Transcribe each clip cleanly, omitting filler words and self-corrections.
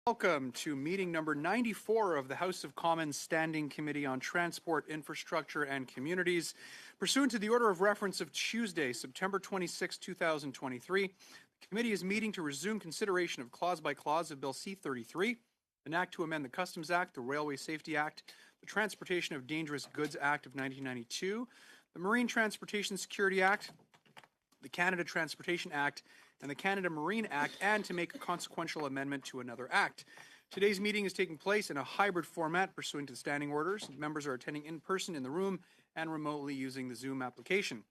Welcome to meeting number 94 of the House of Commons Standing Committee on Transport, Infrastructure and Communities. Pursuant to the order of reference of Tuesday, September 26, 2023, the committee is meeting to resume consideration of clause by clause of Bill C-33, an act to amend the Customs Act, the Railway Safety Act, the Transportation of Dangerous Goods Act of 1992, the Marine Transportation Security Act, the Canada Transportation Act, and the Canada Marine Act, and to make a consequential amendment to another act. Today's meeting is taking place in a hybrid format pursuant to standing orders. Members are attending in person in the room and remotely using the Zoom application.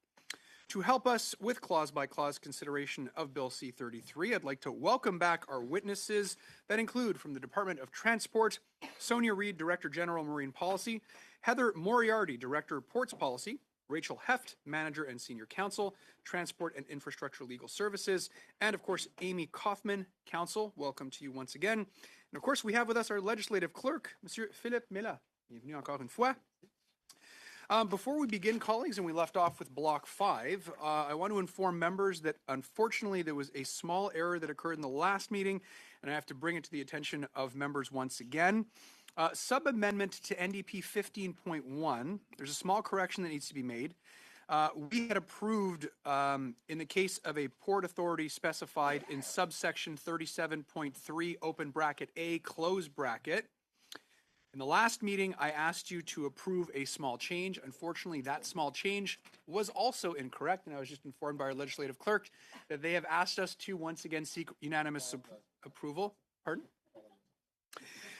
To help us with clause-by-clause consideration of Bill C-33, I'd like to welcome back our witnesses that include from the Department of Transport, Sonia Reid, Director General Marine Policy, Heather Moriarty, Director Ports Policy, Rachel Heft, Manager and Senior Counsel, Transport and Infrastructure Legal Services, and of course, Amy Kaufman, Counsel. Welcome to you once again. And of course, we have with us our Legislative Clerk, Monsieur Philippe Mela. Bienvenue encore une fois. Before we begin, colleagues, and we left off with Block 5, I want to inform members that unfortunately there was a small error that occurred in the last meeting, and I have to bring it to the attention of members once again. Sub-amendment to NDP 15.1, there's a small correction that needs to be made. We had approved, in the case of a port authority specified in subsection 37.3, open bracket A, close bracket. In the last meeting, I asked you to approve a small change. Unfortunately, that small change was also incorrect, and I was just informed by our legislative clerk that they have asked us to once again seek unanimous approval. Pardon?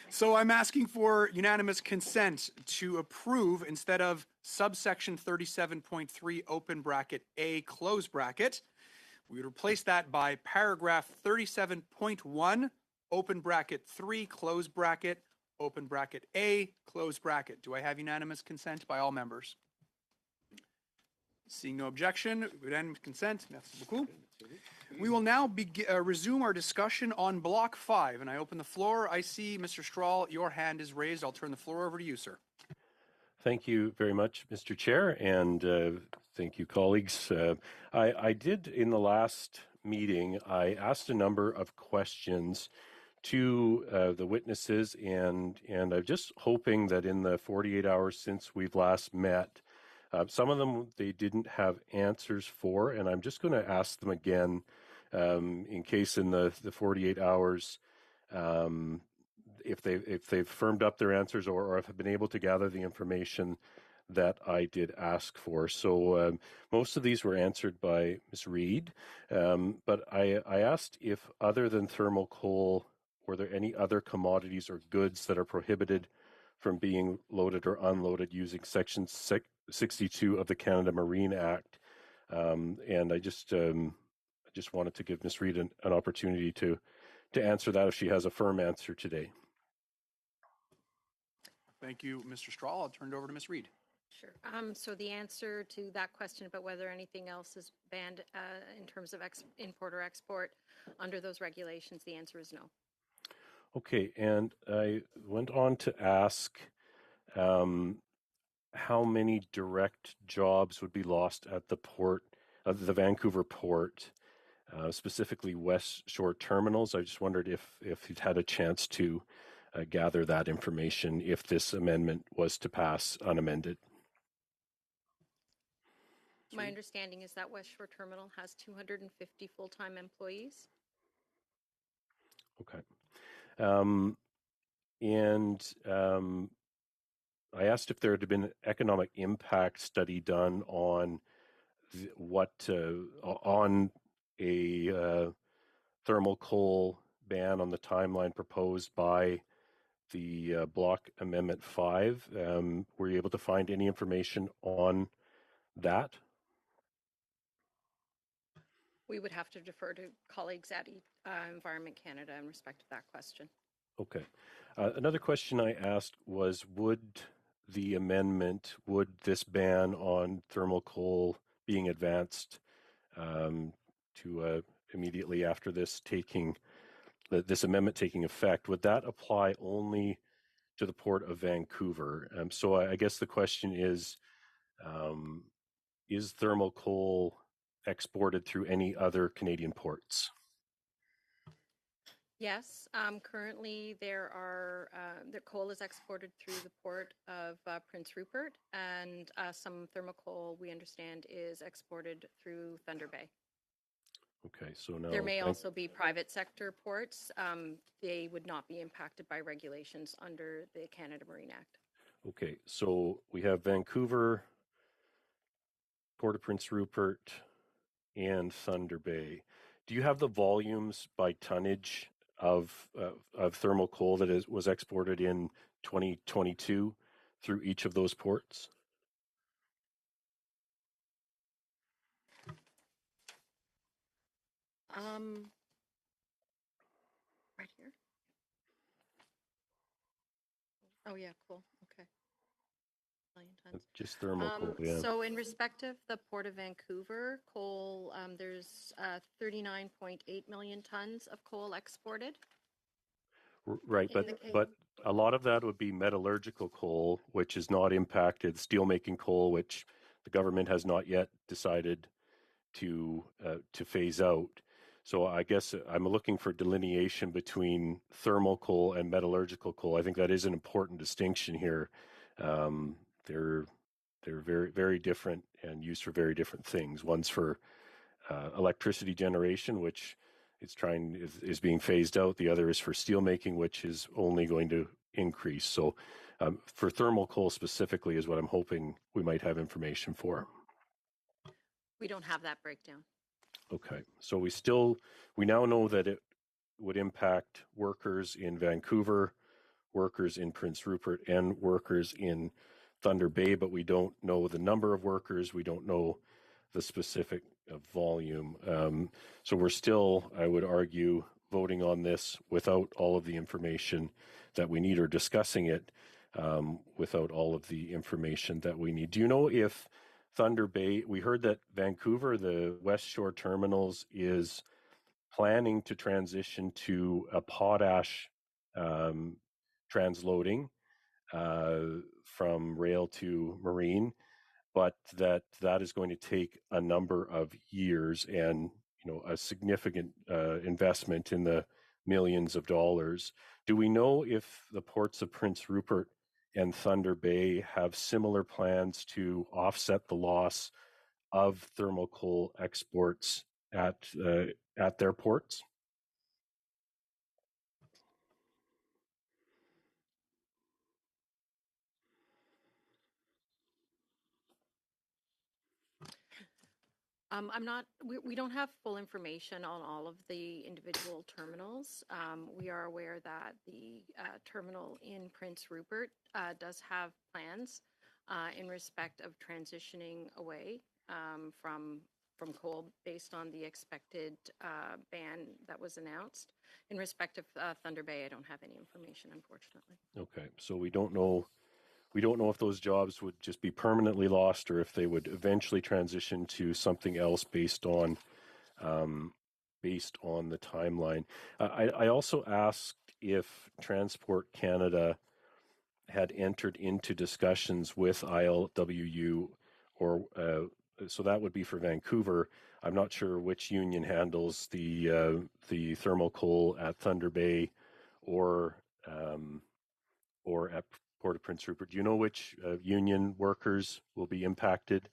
So I'm asking for unanimous consent to approve, instead of subsection 37.3 open bracket A close bracket, we would replace that by paragraph 37.1 open bracket 3 close bracket open bracket A close bracket. Do I have unanimous consent by all members? Seeing no objection, unanimous consent. Merci beaucoup. We will now resume our discussion on Block 5, and I open the floor. I see, Mr. Strahl, your hand is raised. I'll turn the floor over to you, sir. Thank you very much, Mr. Chair, and thank you, colleagues. I did, in the last meeting, I asked a number of questions to the witnesses, and I'm just hoping that in the 48 hours since we've last met, some of them they didn't have answers for, and I'm just going to ask them again in case in the 48 hours, if they've firmed up their answers or have been able to gather the information that I did ask for. So most of these were answered by Ms. Reid, but I asked if other than thermal coal, were there any other commodities or goods that are prohibited from being loaded or unloaded using Section 62 of the Canada Marine Act, and I just wanted to give Ms. Reid an opportunity to answer that if she has a firm answer today. Thank you, Mr. Strahl. I'll turn it over to Ms. Reid. Sure. So the answer to that question about whether anything else is banned in terms of import or export under those regulations, the answer is no. Okay, and I went on to ask how many direct jobs would be lost at the port, the Vancouver port, specifically West Shore terminals. I just wondered if you'd had a chance to gather that information if this amendment was to pass unamended. My understanding is that West Shore Terminal has 250 full-time employees. Okay. I asked if there had been an economic impact study done on on a thermal coal ban on the timeline proposed by the Block Amendment 5. Were you able to find any information on that? We would have to defer to colleagues at Environment Canada in respect to that question. Okay. Another question I asked was, would this ban on thermal coal being advanced to immediately after this amendment taking effect, would that apply only to the Port of Vancouver? So I guess the question is thermal coal exported through any other Canadian ports? Yes, currently the coal is exported through the port of Prince Rupert, and some thermal coal, we understand, is exported through Thunder Bay. Okay, so now There may also be private sector ports. They would not be impacted by regulations under the Canada Marine Act. okay, so we have Vancouver, Port of Prince Rupert, and Thunder Bay. Do you have the volumes by tonnage of thermal coal that was exported in 2022 through each of those ports? Right here. Oh yeah, cool. Okay. Million tons. Just thermal coal, yeah. So in respect of the Port of Vancouver, coal, there's 39.8 million tons of coal exported. Right, but a lot of that would be metallurgical coal, which is not impacted, steelmaking coal, which the government has not yet decided to phase out. So I guess I'm looking for delineation between thermal coal and metallurgical coal. I think that is an important distinction here. They're very very different and used for very different things. One's for electricity generation, which is being phased out. The other is for steelmaking, which is only going to increase. So for thermal coal specifically is what I'm hoping we might have information for. We don't have that breakdown. Okay, so we now know that it would impact workers in Vancouver, workers in Prince Rupert, and workers in Thunder Bay, but we don't know the number of workers. We don't know the specific volume. So we're still, I would argue, voting on this without all of the information that we need, or discussing it without all of the information that we need. Do you know if Thunder Bay, we heard that Vancouver, the West Shore Terminals, is planning to transition to a potash transloading from rail to marine, but that is going to take a number of years and a significant investment in the millions of dollars. Do we know if the ports of Prince Rupert and Thunder Bay have similar plans to offset the loss of thermal coal exports at their ports? We don't have full information on all of the individual terminals. We are aware that the terminal in Prince Rupert does have plans in respect of transitioning away from coal based on the expected ban that was announced. In respect of Thunder Bay, I don't have any information, unfortunately. Okay, so we don't know if those jobs would just be permanently lost or if they would eventually transition to something else based on the timeline. I also asked if Transport Canada had entered into discussions with ILWU, or so that would be for Vancouver. I'm not sure which union handles the thermal coal at Thunder Bay or at Port of Prince Rupert. Do you know which union workers will be impacted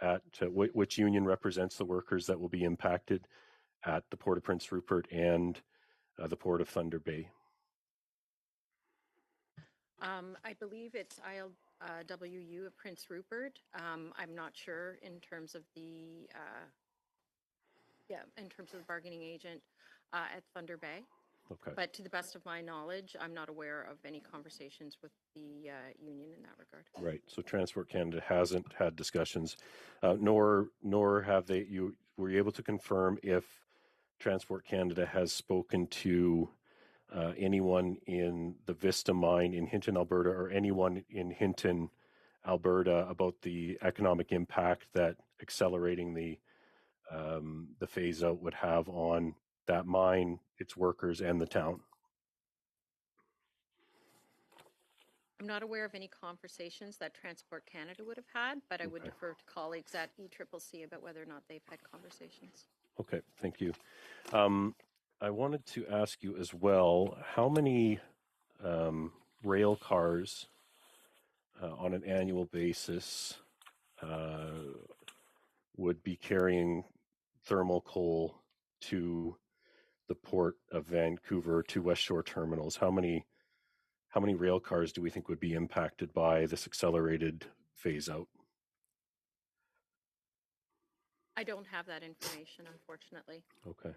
at which union represents the workers that will be impacted at the Port of Prince Rupert and the Port of Thunder Bay? I believe it's ILWU of Prince Rupert. I'm not sure in terms of the bargaining agent at Thunder Bay. Okay. But to the best of my knowledge, I'm not aware of any conversations with the union in that regard. Right. So Transport Canada hasn't had discussions, nor have they. Were you able to confirm if Transport Canada has spoken to anyone in the Vista mine in Hinton, Alberta, or anyone in Hinton, Alberta, about the economic impact that accelerating the phase out would have on that mine, its workers, and the town? I'm not aware of any conversations that Transport Canada would have had, but I would defer to colleagues at ECCC about whether or not they've had conversations. Okay, thank you. I wanted to ask you as well, how many rail cars on an annual basis would be carrying thermal coal to the port of Vancouver to West Shore terminals? How many rail cars do we think would be impacted by this accelerated phase out? I don't have that information, unfortunately. Okay.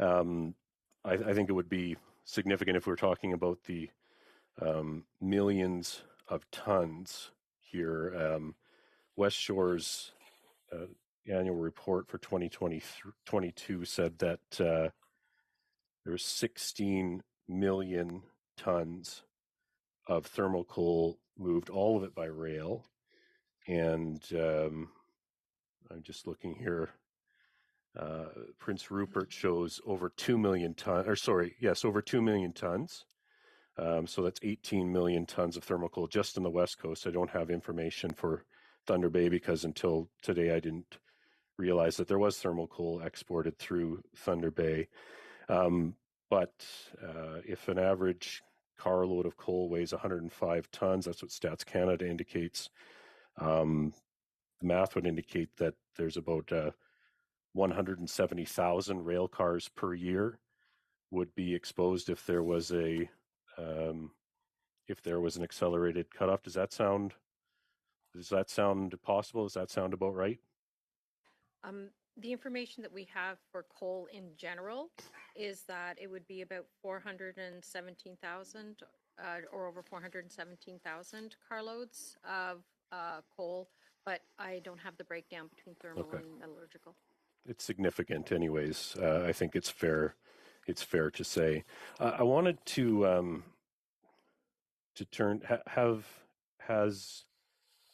I think it would be significant if we're talking about the millions of tons here. West Shore's annual report for 2022 said that there's 16 million tons of thermal coal moved, all of it by rail. And I'm just looking here. Prince Rupert shows over 2 million tons, over 2 million tons. So that's 18 million tons of thermal coal just on the West Coast. I don't have information for Thunder Bay because until today I didn't realize that there was thermal coal exported through Thunder Bay. But if an average carload of coal weighs 105 tons, that's what Stats Canada indicates. The math would indicate that there's about 170,000 rail cars per year would be exposed if there was an accelerated cutoff. Does that sound possible? Does that sound about right? The information that we have for coal in general is that it would be about 417,000 or over 417,000 carloads of coal, but I don't have the breakdown between thermal and metallurgical. It's significant anyways. I think it's fair to say. I wanted to turn, has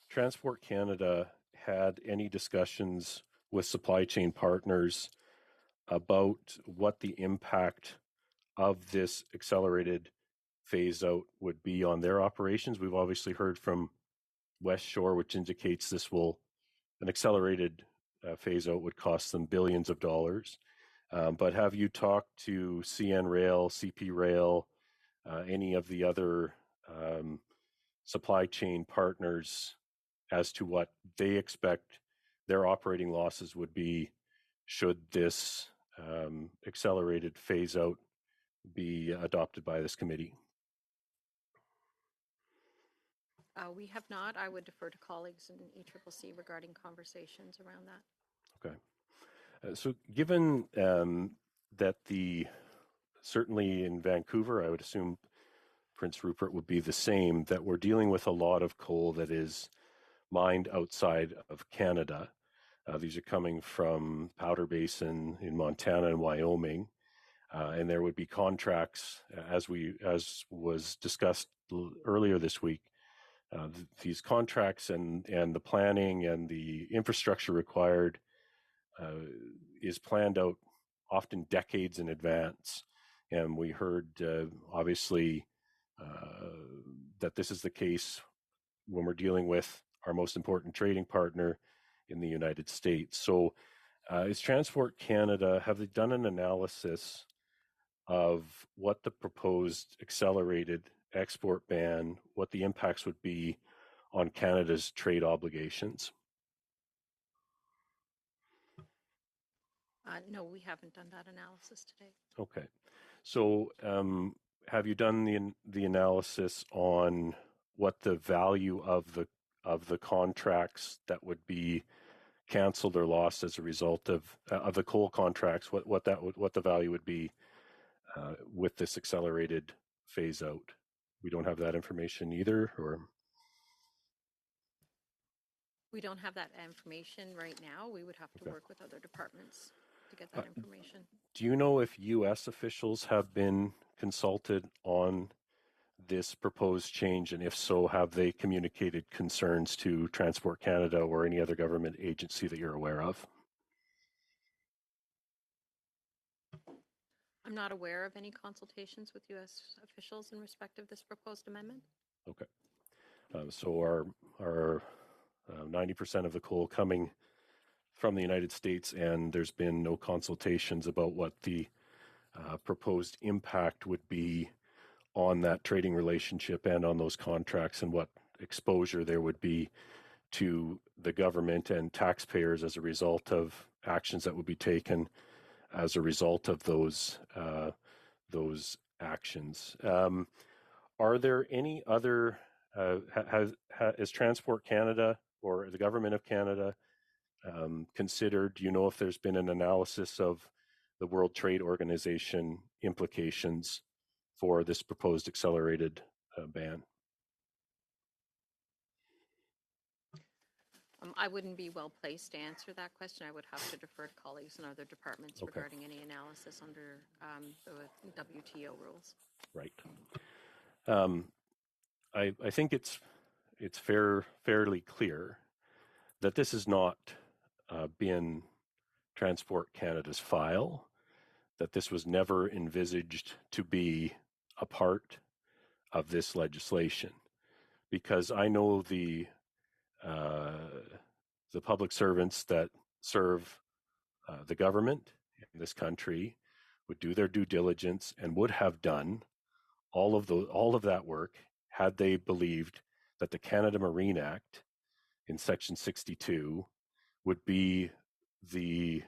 Transport Canada had any discussions with supply chain partners about what the impact of this accelerated phase out would be on their operations? We've obviously heard from West Shore, which indicates an accelerated phase out would cost them billions of dollars. But have you talked to CN Rail, CP Rail, any of the other supply chain partners as to what they expect their operating losses would be should this accelerated phase out be adopted by this committee? We have not. I would defer to colleagues in ECCC regarding conversations around that. Okay. So given that certainly in Vancouver, I would assume Prince Rupert would be the same, that we're dealing with a lot of coal that is mined outside of Canada. These are coming from Powder Basin in Montana and Wyoming. And there would be contracts, as was discussed earlier this week. These contracts and the planning and the infrastructure required is planned out often decades in advance. And we heard, obviously, that this is the case when we're dealing with our most important trading partner in the United States. So is Transport Canada, have they done an analysis of what the proposed accelerated export ban, what the impacts would be on Canada's trade obligations? No, we haven't done that analysis today. Okay. So have you done the analysis on what the value of the contracts that would be canceled or lost as a result of the coal contracts, what the value would be with this accelerated phase out? We don't have that information either, or? We don't have that information right now. We would have to work with other departments to get that information. Do you know if U.S. officials have been consulted on this proposed change? And if so, have they communicated concerns to Transport Canada or any other government agency that you're aware of? I'm not aware of any consultations with U.S. officials in respect of this proposed amendment. Okay. So our 90% of the coal coming from the United States, and there's been no consultations about what the proposed impact would be on that trading relationship and on those contracts, and what exposure there would be to the government and taxpayers as a result of actions that would be taken as a result of those actions. Are there any other? Is Transport Canada or the Government of Canada considered? Do you know if there's been an analysis of the World Trade Organization implications for this proposed accelerated ban? I wouldn't be well placed to answer that question. I would have to defer to colleagues in other departments Okay. regarding any analysis under the WTO rules. Right. I think it's fairly clear that this has not been Transport Canada's file, that this was never envisaged to be a part of this legislation, because I know the public servants that serve the government in this country would do their due diligence and would have done all of that work had they believed that the Canada Marine Act in Section 62 would be the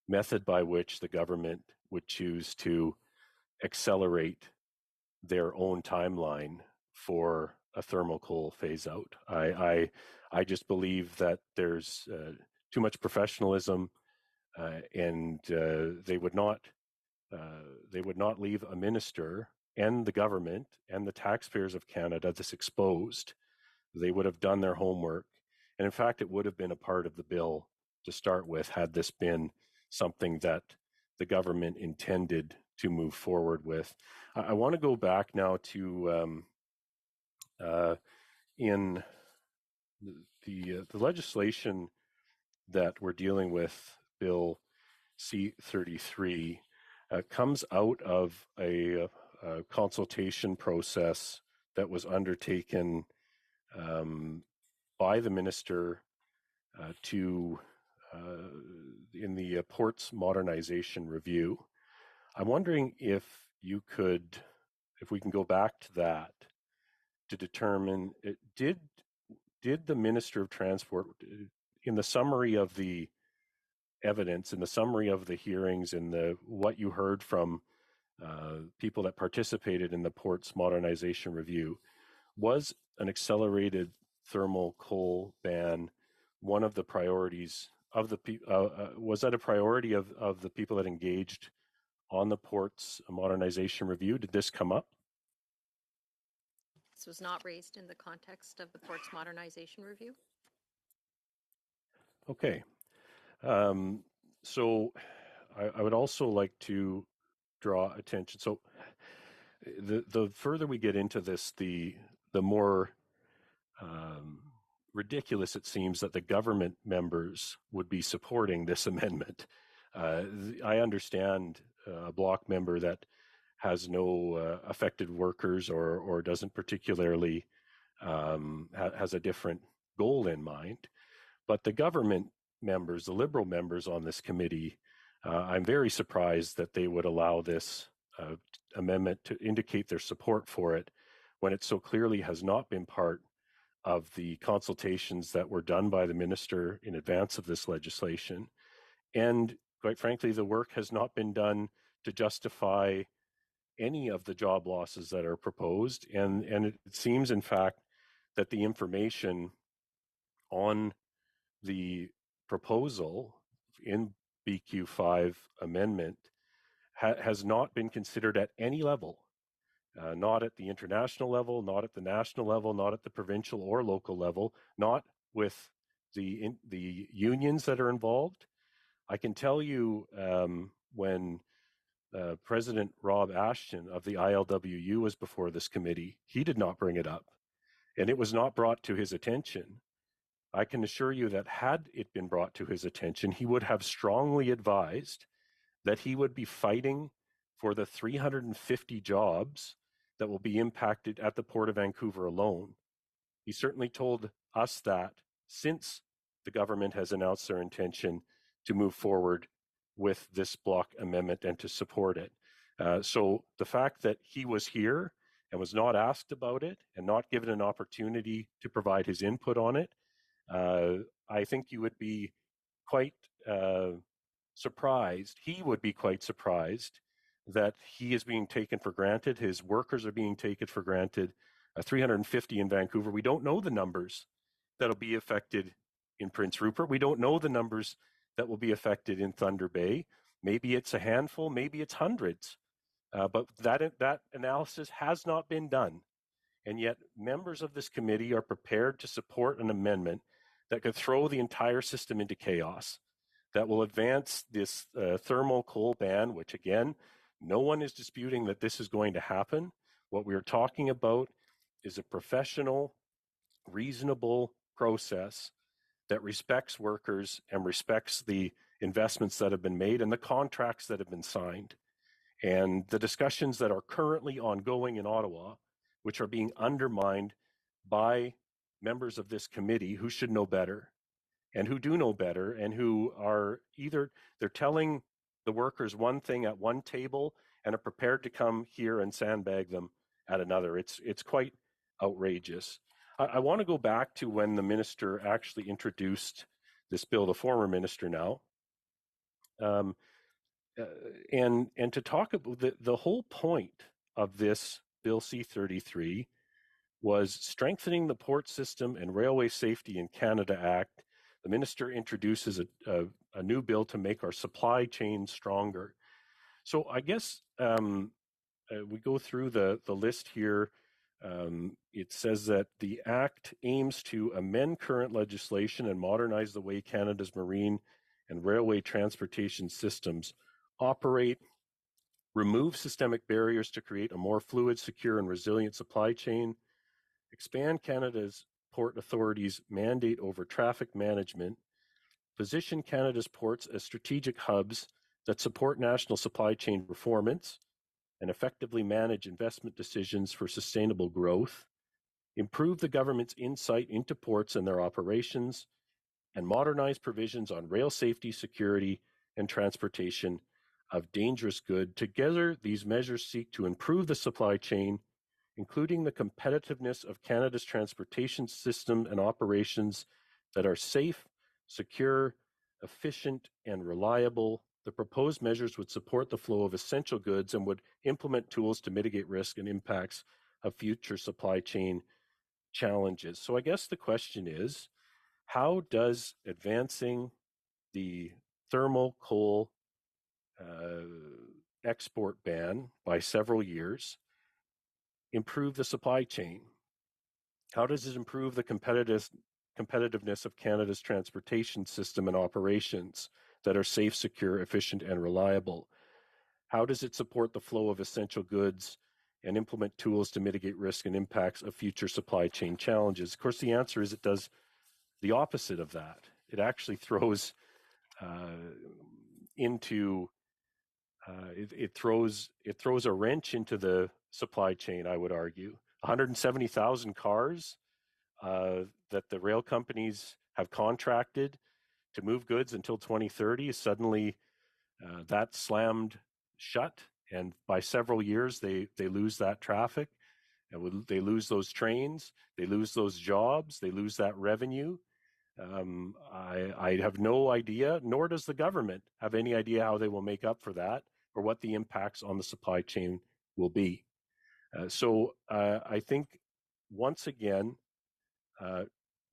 method by which the government would choose to accelerate their own timeline for a thermal coal phase out. I just believe that there's too much professionalism, and they would not leave a minister and the government and the taxpayers of Canada this exposed. They would have done their homework, and in fact, it would have been a part of the bill to start with had this been something that the government intended to move forward with. I want to go back now to in the legislation that we're dealing with, Bill C-33, comes out of a consultation process that was undertaken by the minister to in the Ports Modernization Review. I'm wondering if we can go back to that to determine, did the Minister of Transport, in the summary of the evidence, in the summary of the hearings, in what you heard from people that participated in the Ports Modernization Review, was an accelerated thermal coal ban one of the priorities of was that a priority of the people that engaged on the Ports Modernization Review? Did this come up? This was not raised in the context of the Ports Modernization Review. Okay. So I would also like to draw attention. So the further we get into this, the more ridiculous it seems that the government members would be supporting this amendment. I understand a Bloc member that has no affected workers or doesn't particularly has a different goal in mind. But the government members, the Liberal members on this committee, I'm very surprised that they would allow this amendment to indicate their support for it when it so clearly has not been part of the consultations that were done by the minister in advance of this legislation. And quite frankly, the work has not been done to justify any of the job losses that are proposed. And it seems, in fact, that the information on the proposal in BQ5 amendment has not been considered at any level, not at the international level, not at the national level, not at the provincial or local level, not with the unions that are involved. I can tell you when President Rob Ashton of the ILWU was before this committee, he did not bring it up, and it was not brought to his attention. I can assure you that had it been brought to his attention, he would have strongly advised that he would be fighting for the 350 jobs that will be impacted at the Port of Vancouver alone. He certainly told us that since the government has announced their intention to move forward with this block amendment and to support it. So the fact that he was here and was not asked about it and not given an opportunity to provide his input on it, I think you would be quite surprised. He would be quite surprised that he is being taken for granted. His workers are being taken for granted. 350 in Vancouver. We don't know the numbers that'll be affected in Prince Rupert. We don't know the numbers that will be affected in Thunder Bay. Maybe it's a handful, maybe it's hundreds. But that analysis has not been done. And yet members of this committee are prepared to support an amendment that could throw the entire system into chaos, that will advance this thermal coal ban, which again, no one is disputing that this is going to happen. What we are talking about is a professional, reasonable process that respects workers and respects the investments that have been made and the contracts that have been signed. And the discussions that are currently ongoing in Ottawa, which are being undermined by members of this committee who should know better and who do know better and who are either they're telling the workers one thing at one table and are prepared to come here and sandbag them at another. It's quite outrageous. I want to go back to when the minister actually introduced this bill, the former minister now, and to talk about the whole point of this Bill C-33 was strengthening the Port System and Railway Safety in Canada Act. The minister introduces a new bill to make our supply chain stronger. So I guess we go through the list here. It says that the Act aims to amend current legislation and modernize the way Canada's marine and railway transportation systems operate, remove systemic barriers to create a more fluid, secure, and resilient supply chain, expand Canada's port authorities' mandate over traffic management, position Canada's ports as strategic hubs that support national supply chain performance and effectively manage investment decisions for sustainable growth, improve the government's insight into ports and their operations, and modernize provisions on rail safety, security, and transportation of dangerous goods. Together, these measures seek to improve the supply chain, including the competitiveness of Canada's transportation system and operations that are safe, secure, efficient, and reliable. The proposed measures would support the flow of essential goods and would implement tools to mitigate risk and impacts of future supply chain challenges. So I guess the question is, how does advancing the thermal coal export ban by several years improve the supply chain? How does it improve the competitiveness of Canada's transportation system and operations that are safe, secure, efficient, and reliable? How does it support the flow of essential goods and implement tools to mitigate risk and impacts of future supply chain challenges? Of course, the answer is it does the opposite of that. It actually throws it throws a wrench into the supply chain, I would argue. 170,000 cars that the rail companies have contracted to move goods until 2030. Suddenly, that slammed shut, and by several years, they lose that traffic, and they lose those trains, they lose those jobs, they lose that revenue. I have no idea, nor does the government have any idea how they will make up for that or what the impacts on the supply chain will be. So I think once again,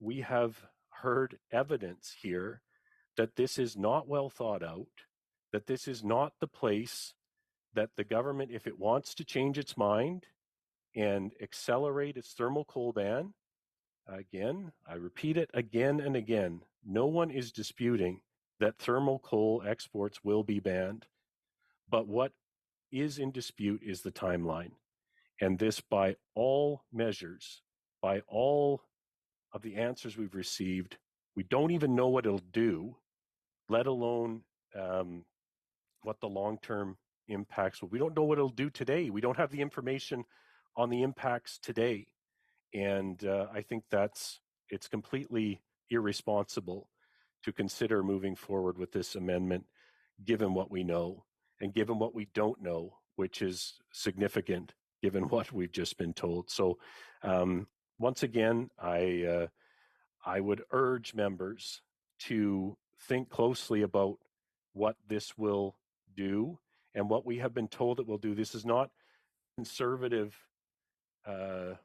we have heard evidence here that this is not well thought out, that this is not the place that the government, if it wants to change its mind and accelerate its thermal coal ban, again, I repeat it again and again, no one is disputing that thermal coal exports will be banned. But what is in dispute is the timeline. And this, by all measures, by all of the answers we've received, we don't even know what it'll do, let alone what the long-term impacts will. We don't know what it'll do today. We don't have the information on the impacts today. And I think it's completely irresponsible to consider moving forward with this amendment, given what we know and given what we don't know, which is significant given what we've just been told. So once again, I would urge members to think closely about what this will do and what we have been told it will do. This is not conservative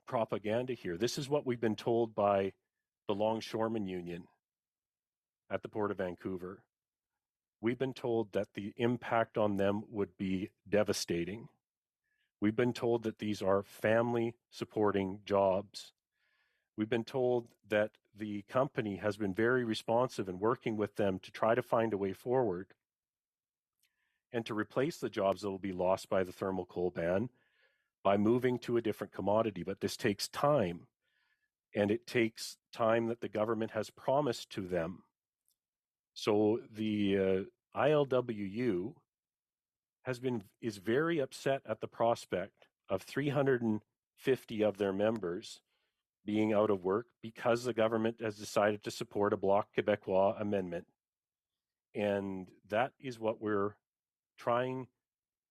propaganda here. This is what we've been told by the Longshoremen Union at the Port of Vancouver. We've been told that the impact on them would be devastating. We've been told that these are family supporting jobs. We've been told that the company has been very responsive in working with them to try to find a way forward and to replace the jobs that will be lost by the thermal coal ban by moving to a different commodity. But this takes time, and it takes time that the government has promised to them. So the ILWU is very upset at the prospect of 350 of their members being out of work because the government has decided to support a Bloc Québécois amendment. And that is what we're trying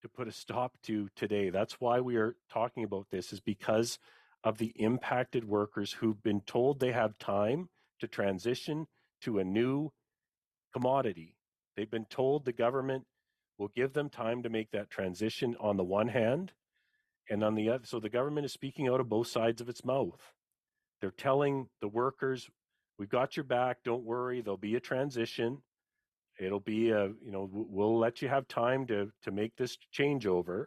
to put a stop to today. That's why we are talking about this, is because of the impacted workers who've been told they have time to transition to a new commodity. They've been told the government will give them time to make that transition on the one hand, and on the other, so the government is speaking out of both sides of its mouth. They're telling the workers, we've got your back, don't worry, there'll be a transition. It'll be we'll let you have time to make this changeover.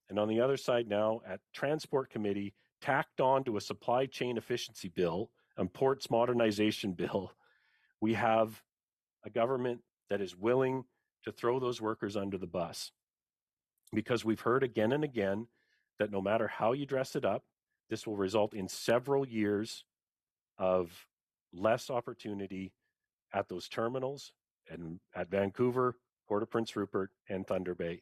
And on the other side now, at Transport Committee, tacked on to a supply chain efficiency bill and ports modernization bill, we have a government that is willing to throw those workers under the bus. Because we've heard again and again that no matter how you dress it up, this will result in several years of less opportunity at those terminals and at Vancouver, Port of Prince Rupert, and Thunder Bay.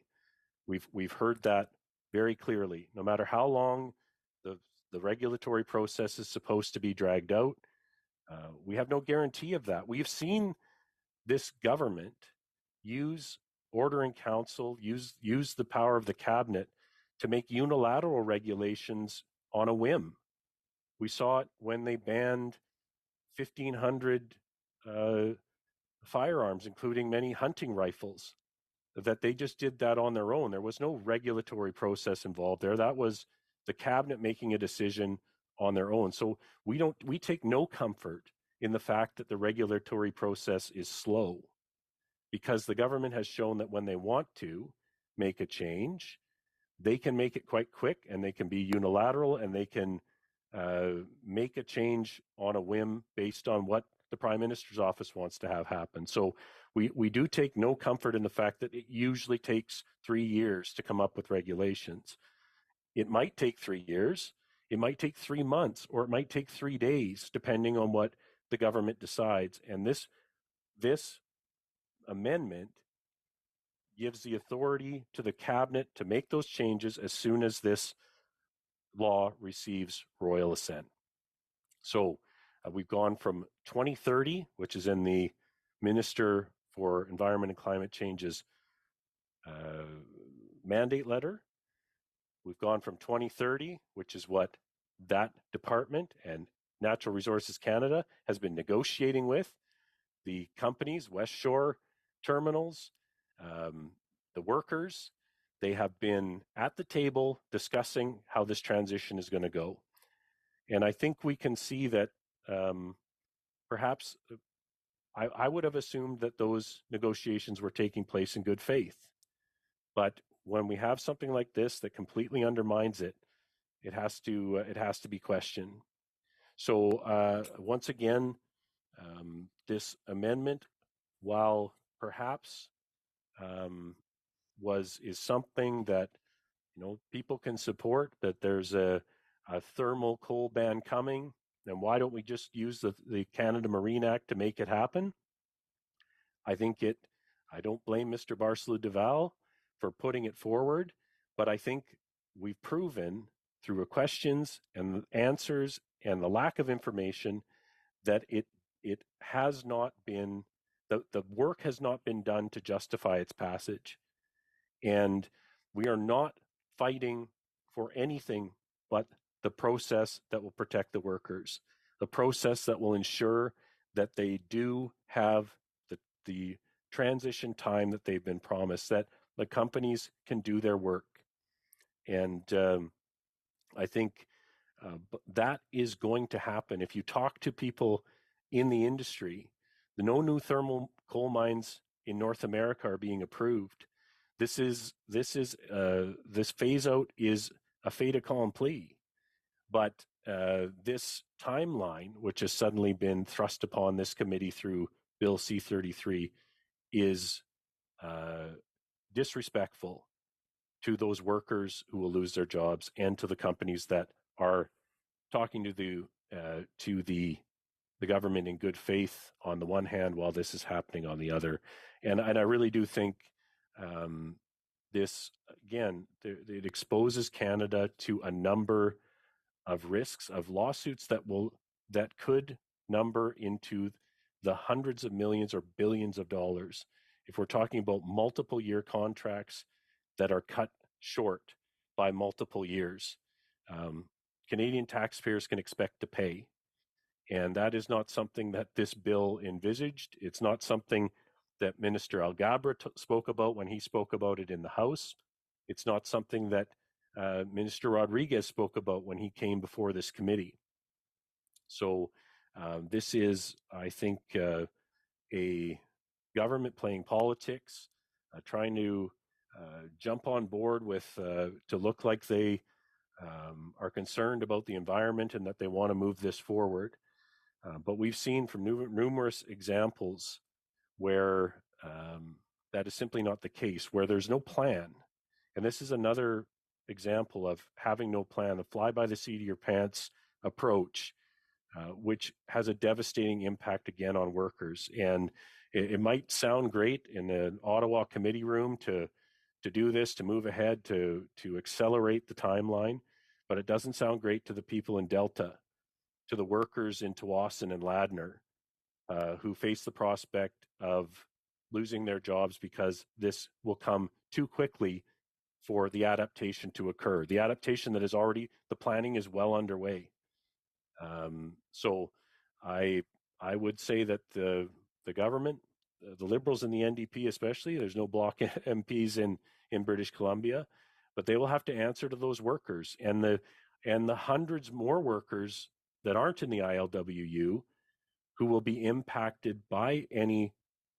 We've heard that very clearly. No matter how long the regulatory process is supposed to be dragged out, we have no guarantee of that. We've seen this government use order in council, use the power of the cabinet to make unilateral regulations on a whim. We saw it when they banned 1,500 firearms, including many hunting rifles, that they just did that on their own. There was no regulatory process involved there. That was the cabinet making a decision on their own. So we take no comfort in the fact that the regulatory process is slow, because the government has shown that when they want to make a change, they can make it quite quick, and they can be unilateral, and they can make a change on a whim based on what the Prime Minister's office wants to have happen. So we do take no comfort in the fact that it usually takes 3 years to come up with regulations. It might take 3 years, it might take 3 months, or it might take 3 days, depending on what the government decides. And this amendment gives the authority to the cabinet to make those changes as soon as this law receives royal assent. So we've gone from 2030, which is in the Minister for Environment and Climate Change's mandate letter. We've gone from 2030, which is what that department and Natural Resources Canada has been negotiating with the companies, West Shore Terminals, the workers. They have been at the table discussing how this transition is going to go. And I think we can see that perhaps I would have assumed that those negotiations were taking place in good faith. But when we have something like this that completely undermines it, it has to be questioned. So once again, this amendment, while perhaps is something that people can support, that there's a thermal coal ban coming, then why don't we just use the Canada Marine Act to make it happen? I don't blame Mr. Barcelou-Duval for putting it forward, but I think we've proven through questions and the answers and the lack of information that it has not been The work has not been done to justify its passage. And we are not fighting for anything but the process that will protect the workers, the process that will ensure that they do have the transition time that they've been promised, that the companies can do their work. And I think that is going to happen. If you talk to people in the industry, no new thermal coal mines in North America are being approved. This phase out is a fait accompli, but this timeline, which has suddenly been thrust upon this committee through Bill C-33, is disrespectful to those workers who will lose their jobs and to the companies that are talking to the government in good faith on the one hand, while this is happening on the other. And I really do think this, again, it exposes Canada to a number of risks, of lawsuits that could number into the hundreds of millions or billions of dollars. If we're talking about multiple year contracts that are cut short by multiple years, Canadian taxpayers can expect to pay. And that is not something that this bill envisaged. It's not something that Minister Alghabra spoke about when he spoke about it in the House. It's not something that Minister Rodriguez spoke about when he came before this committee. So this is, I think, a government playing politics, trying to jump on board with to look like they are concerned about the environment and that they want to move this forward. But we've seen from numerous examples where that is simply not the case, where there's no plan. And this is another example of having no plan, the fly by the seat of your pants approach, which has a devastating impact again on workers. And it might sound great in an Ottawa committee room to do this, to move ahead, to accelerate the timeline, but it doesn't sound great to the people in Delta, to the workers in Tsawwassen and Ladner, who face the prospect of losing their jobs because this will come too quickly for the adaptation to occur. The adaptation that is already, the planning is well underway. So I would say that the government, the Liberals and the NDP especially, there's no Bloc MPs in British Columbia, but they will have to answer to those workers and the hundreds more workers that aren't in the ILWU who will be impacted by any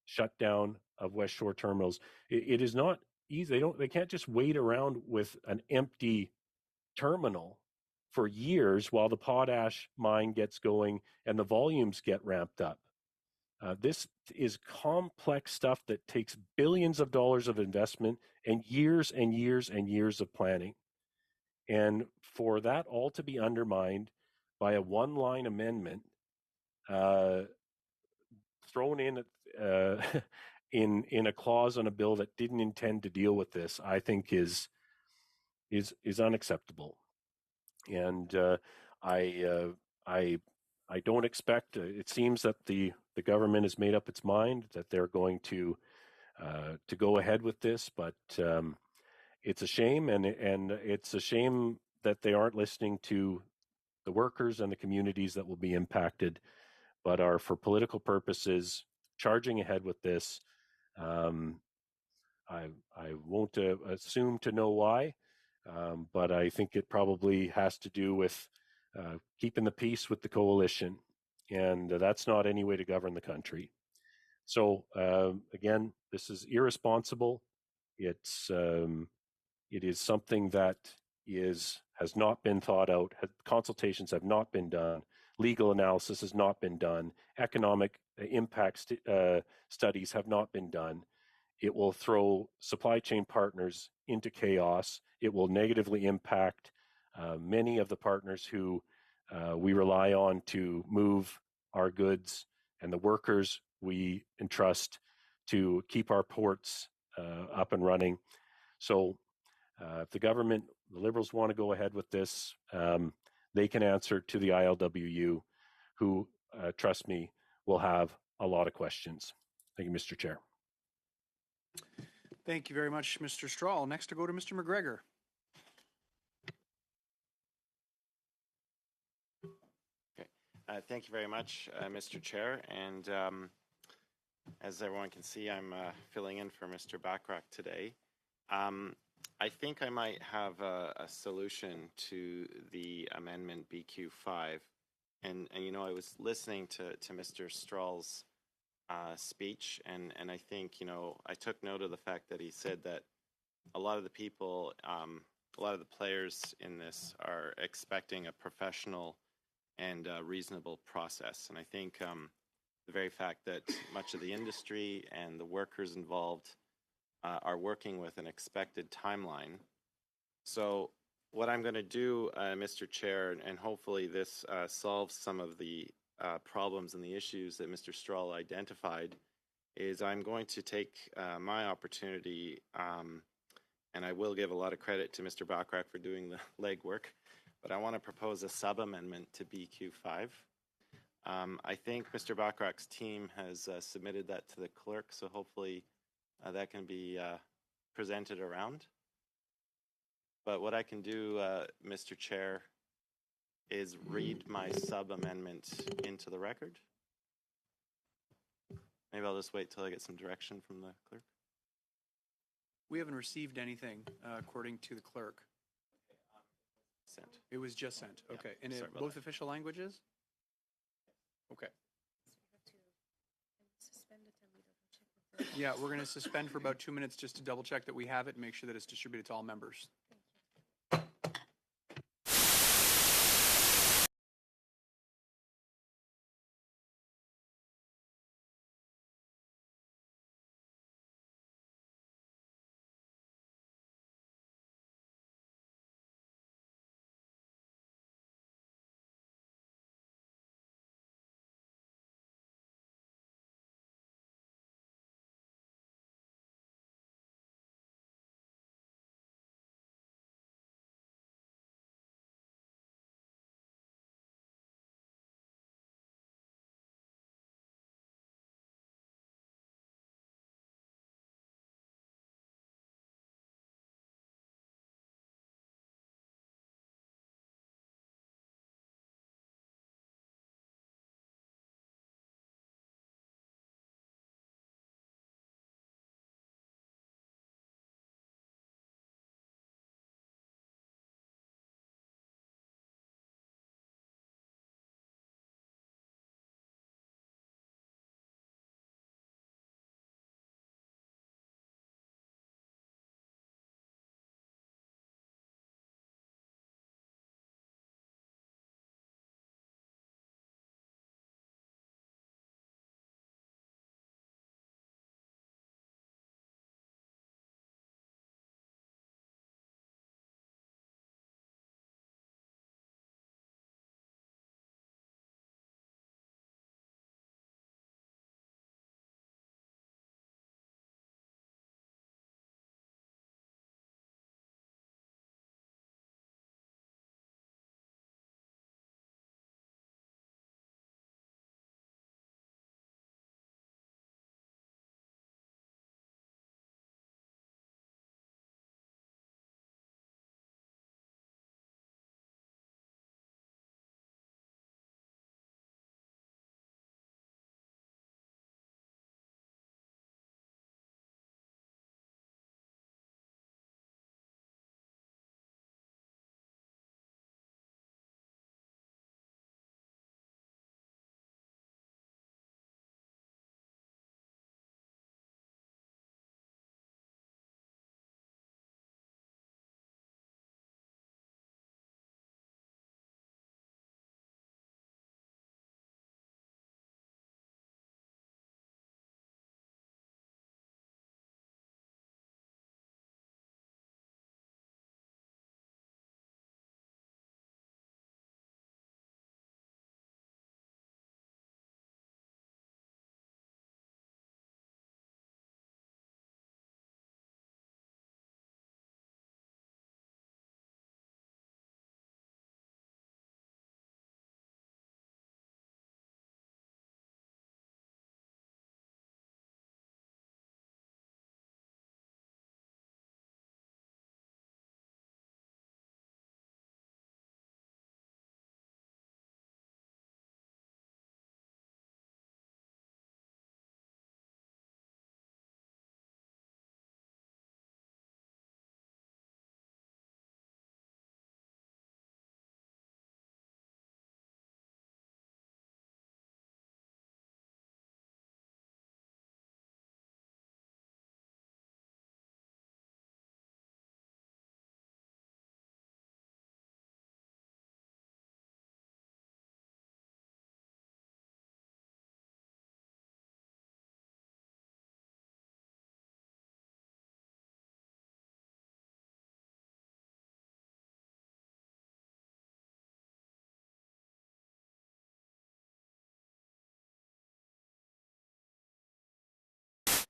shutdown of West Shore terminals. It is not easy. They can't just wait around with an empty terminal for years while the potash mine gets going and the volumes get ramped up. This is complex stuff that takes billions of dollars of investment and years and years and years of planning. And for that all to be undermined by a one-line amendment thrown in in a clause on a bill that didn't intend to deal with this, I think is unacceptable. And I don't expect. It seems that the government has made up its mind that they're going to go ahead with this, but it's a shame, and it's a shame that they aren't listening to the workers and the communities that will be impacted, but are, for political purposes, charging ahead with this. I won't assume to know why, but I think it probably has to do with keeping the peace with the coalition, and that's not any way to govern the country. So again, this is irresponsible. It is something that has not been thought out. Consultations have not been done. Legal analysis has not been done. Economic impact studies have not been done. It will throw supply chain partners into chaos. It will negatively impact many of the partners who we rely on to move our goods and the workers we entrust to keep our ports up and running. So if the government, the Liberals, want to go ahead with this, they can answer to the ILWU, who, trust me, will have a lot of questions. Thank you, Mr. Chair. Thank you very much, Mr. Strahl. Next to go to Mr. McGregor. Okay. Thank you very much, Mr. Chair. And as everyone can see, I'm filling in for Mr. Bachrach today. I think I might have a solution to the amendment BQ5. And you know, I was listening to Mr. Strahl's speech, and I think, you know, I took note of the fact that he said that a lot of the people, a lot of the players in this are expecting a professional and reasonable process. And I think the very fact that much of the industry and the workers involved are working with an expected timeline. So what I'm going to do, Mr. Chair, and hopefully this solves some of the problems and the issues that Mr. Strahl identified, is I'm going to take my opportunity, and I will give a lot of credit to Mr. Bachrach for doing the legwork, but I want to propose a sub-amendment to BQ5. I think Mr. Bachrach's team has submitted that to the clerk, so hopefully that can be presented around. But what I can do, Mr. Chair, is read my sub-amendment into the record. Maybe I'll just wait till I get some direction from the clerk. We haven't received anything according to the clerk. Sent. It was just sent. Yeah, Okay. And sorry in about both that. official languages? Okay. Yeah, we're going to suspend for about 2 minutes just to double check that we have it and make sure that it's distributed to all members.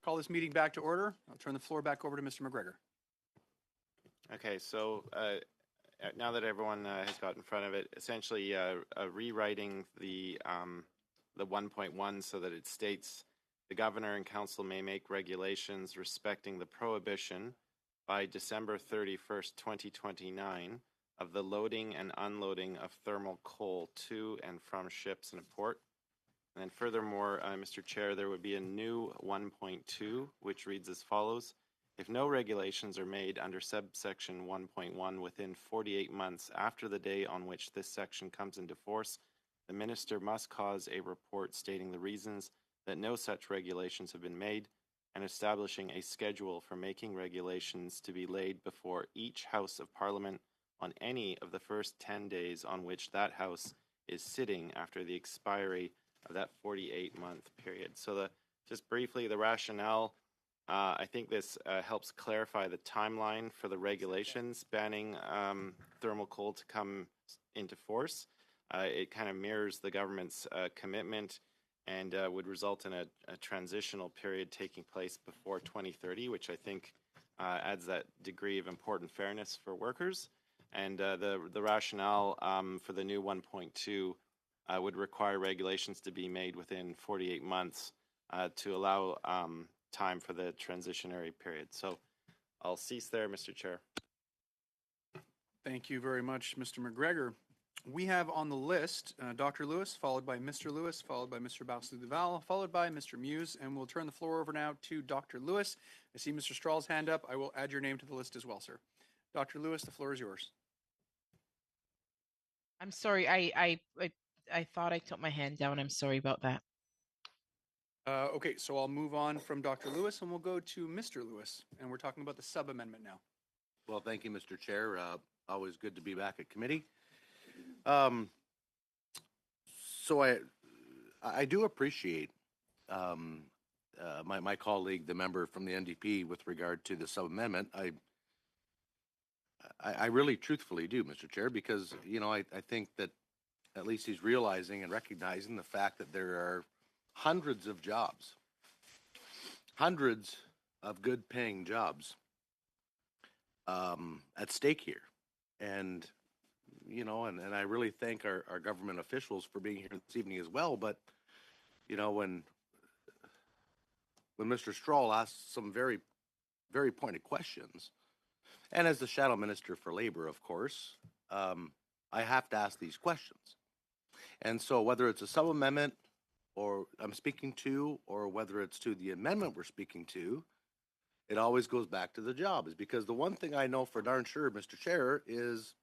Call this meeting back to order. I'll turn the floor back over to Mr. McGregor. Okay, so now that everyone has got in front of it, essentially rewriting the 1.1 so that it states the governor and council may make regulations respecting the prohibition by December 31st, 2029 of the loading and unloading of thermal coal to and from ships in a port. And then furthermore, Mr. Chair, there would be a new 1.2, which reads as follows. If no regulations are made under subsection 1.1 within 48 months after the day on which this section comes into force, the minister must cause a report stating the reasons that no such regulations have been made and establishing a schedule for making regulations to be laid before each House of Parliament on any of the first 10 days on which that House is sitting after the expiry of that 48-month period. So just briefly, the rationale, I think this helps clarify the timeline for the regulations banning thermal coal to come into force. It kind of mirrors the government's commitment and would result in a transitional period taking place before 2030, which I think adds that degree of important fairness for workers. And the rationale for the new 1.2 would require regulations to be made within 48 months to allow time for the transitionary period. So I'll cease there, Mr. Chair. Thank you very much, Mr. McGregor. We have on the list Dr. Lewis, followed by Mr. Lewis, followed by Mr. Bousley-Duval, followed by Mr. Muse, and we'll turn the floor over now to Dr. Lewis. I see Mr. Strahl's hand up. I will add your name to the list as well, sir. Dr. Lewis, the floor is yours. I'm sorry. I thought I took my hand down. I'm sorry about that. Okay, so I'll move on from Dr. Lewis and we'll go to Mr. Lewis, and we're talking about the sub-amendment now. Well, thank you, Mr. Chair. Always good to be back at committee. So I do appreciate my colleague, the member from the NDP, with regard to the sub-amendment. I really truthfully do, Mr. Chair, because, you know, I think that at least he's realizing and recognizing the fact that there are hundreds of jobs, hundreds of good paying jobs at stake here. And, you know, and I really thank our government officials for being here this evening as well. But, you know, when Mr. Strahl asked some very, very pointed questions, and as the Shadow Minister for Labor, of course, I have to ask these questions. And so whether it's a sub-amendment or I'm speaking to, or whether it's to the amendment we're speaking to, it always goes back to the job. Is because the one thing I know for darn sure, Mr. Chair, is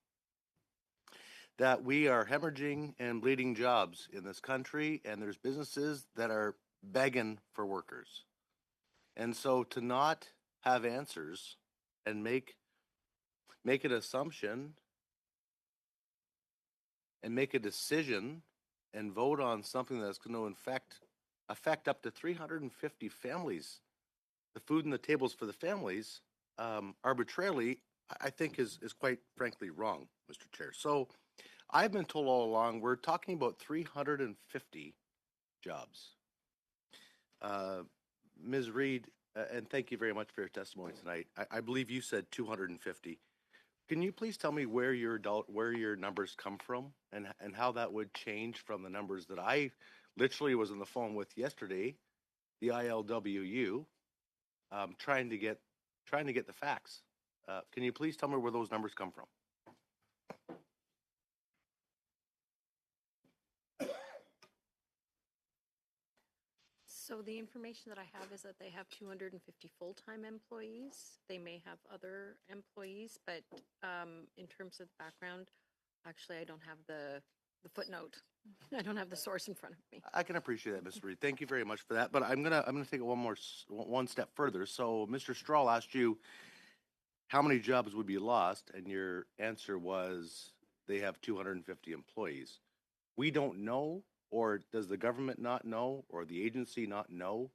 that we are hemorrhaging and bleeding jobs in this country, and there's businesses that are begging for workers. And so to not have answers and make an assumption and make a decision and vote on something that's going to affect up to 350 families, the food and the tables for the families, arbitrarily, I think is quite frankly wrong, Mr. Chair. So I've been told all along we're talking about 350 jobs. Ms. Reed, and thank you very much for your testimony tonight. I believe you said 250. Can you please tell me where your numbers come from and how that would change from the numbers that I literally was on the phone with yesterday, the ILWU, trying to get the facts. Can you please tell me where those numbers come from? So the information that I have is that they have 250 full-time employees. They may have other employees, but in terms of the background, actually, I don't have the footnote. I don't have the source in front of me. I can appreciate that, Mr. Reed. Thank you very much for that. But I'm gonna take it one step further. So Mr. Strahl asked you how many jobs would be lost, and your answer was they have 250 employees. We don't know. Or does the government not know, or the agency not know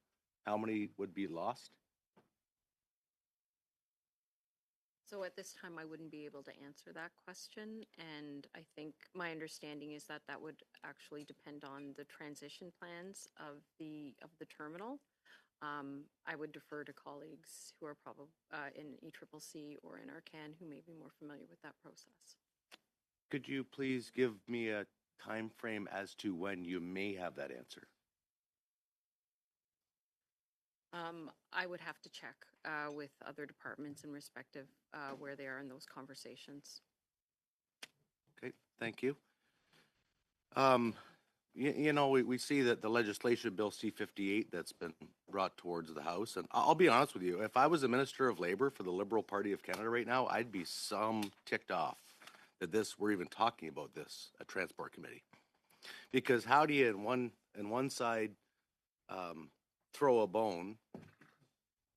how many would be lost? So at this time, I wouldn't be able to answer that question. And I think my understanding is that that would actually depend on the transition plans of the terminal. I would defer to colleagues who are probably in ECCC or in CAN who may be more familiar with that process. Could you please give me a time frame as to when you may have that answer? I would have to check with other departments in respective where they are in those conversations. Okay, thank you. You know, we see that the legislation bill C-58 that's been brought towards the House, and I'll be honest with you, if I was a Minister of Labor for the Liberal Party of Canada right now, I'd be some ticked off that we're even talking about this at Transport Committee. Because how do you in one side throw a bone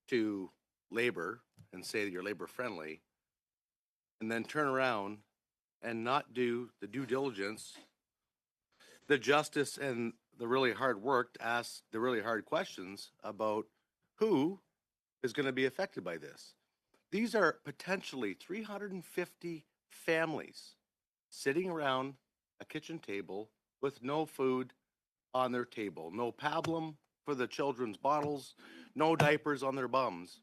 to labor and say that you're labor friendly, and then turn around and not do the due diligence, the justice, and the really hard work to ask the really hard questions about who is going to be affected by this? These are potentially 350 families sitting around a kitchen table with no food on their table, no pablum for the children's bottles, no diapers on their bums,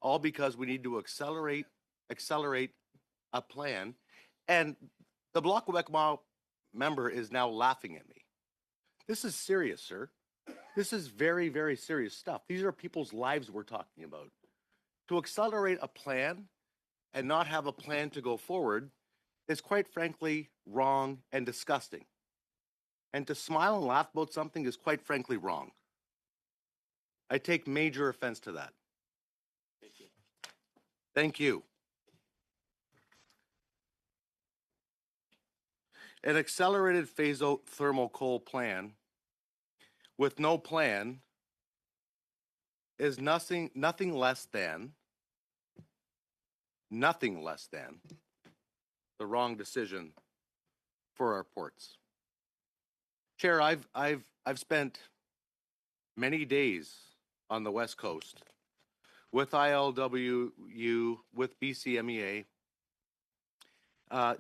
all because we need to accelerate a plan. And the Bloc Quebec member is now laughing at me. This is serious, sir. This is very, very serious stuff. These are people's lives we're talking about. To accelerate a plan and not have a plan to go forward is quite frankly wrong and disgusting. And to smile and laugh about something is quite frankly wrong. I take major offense to that. Thank you. An accelerated phase-out thermal coal plan with no plan is nothing less than the wrong decision for our ports. Chair, I've spent many days on the West Coast with ILWU, with BCMEA,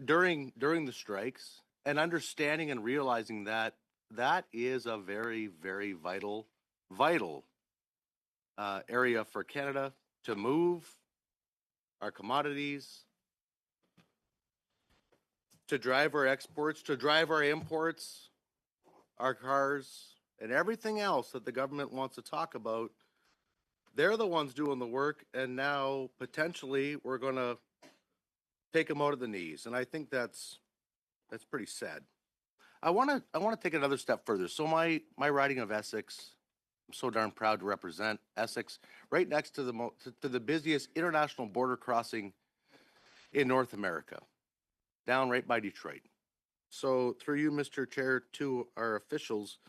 during the strikes, and understanding and realizing that that is a very, very vital area for Canada to move our commodities, to drive our exports, to drive our imports, our cars, and everything else that the government wants to talk about. They're the ones doing the work, and now potentially we're going to take them out of the knees, and I think that's pretty sad. I want to take another step further. So my riding of Essex, I'm so darn proud to represent Essex, right next to the busiest international border crossing in North America, down right by Detroit. So through you, Mr. Chair, to our officials,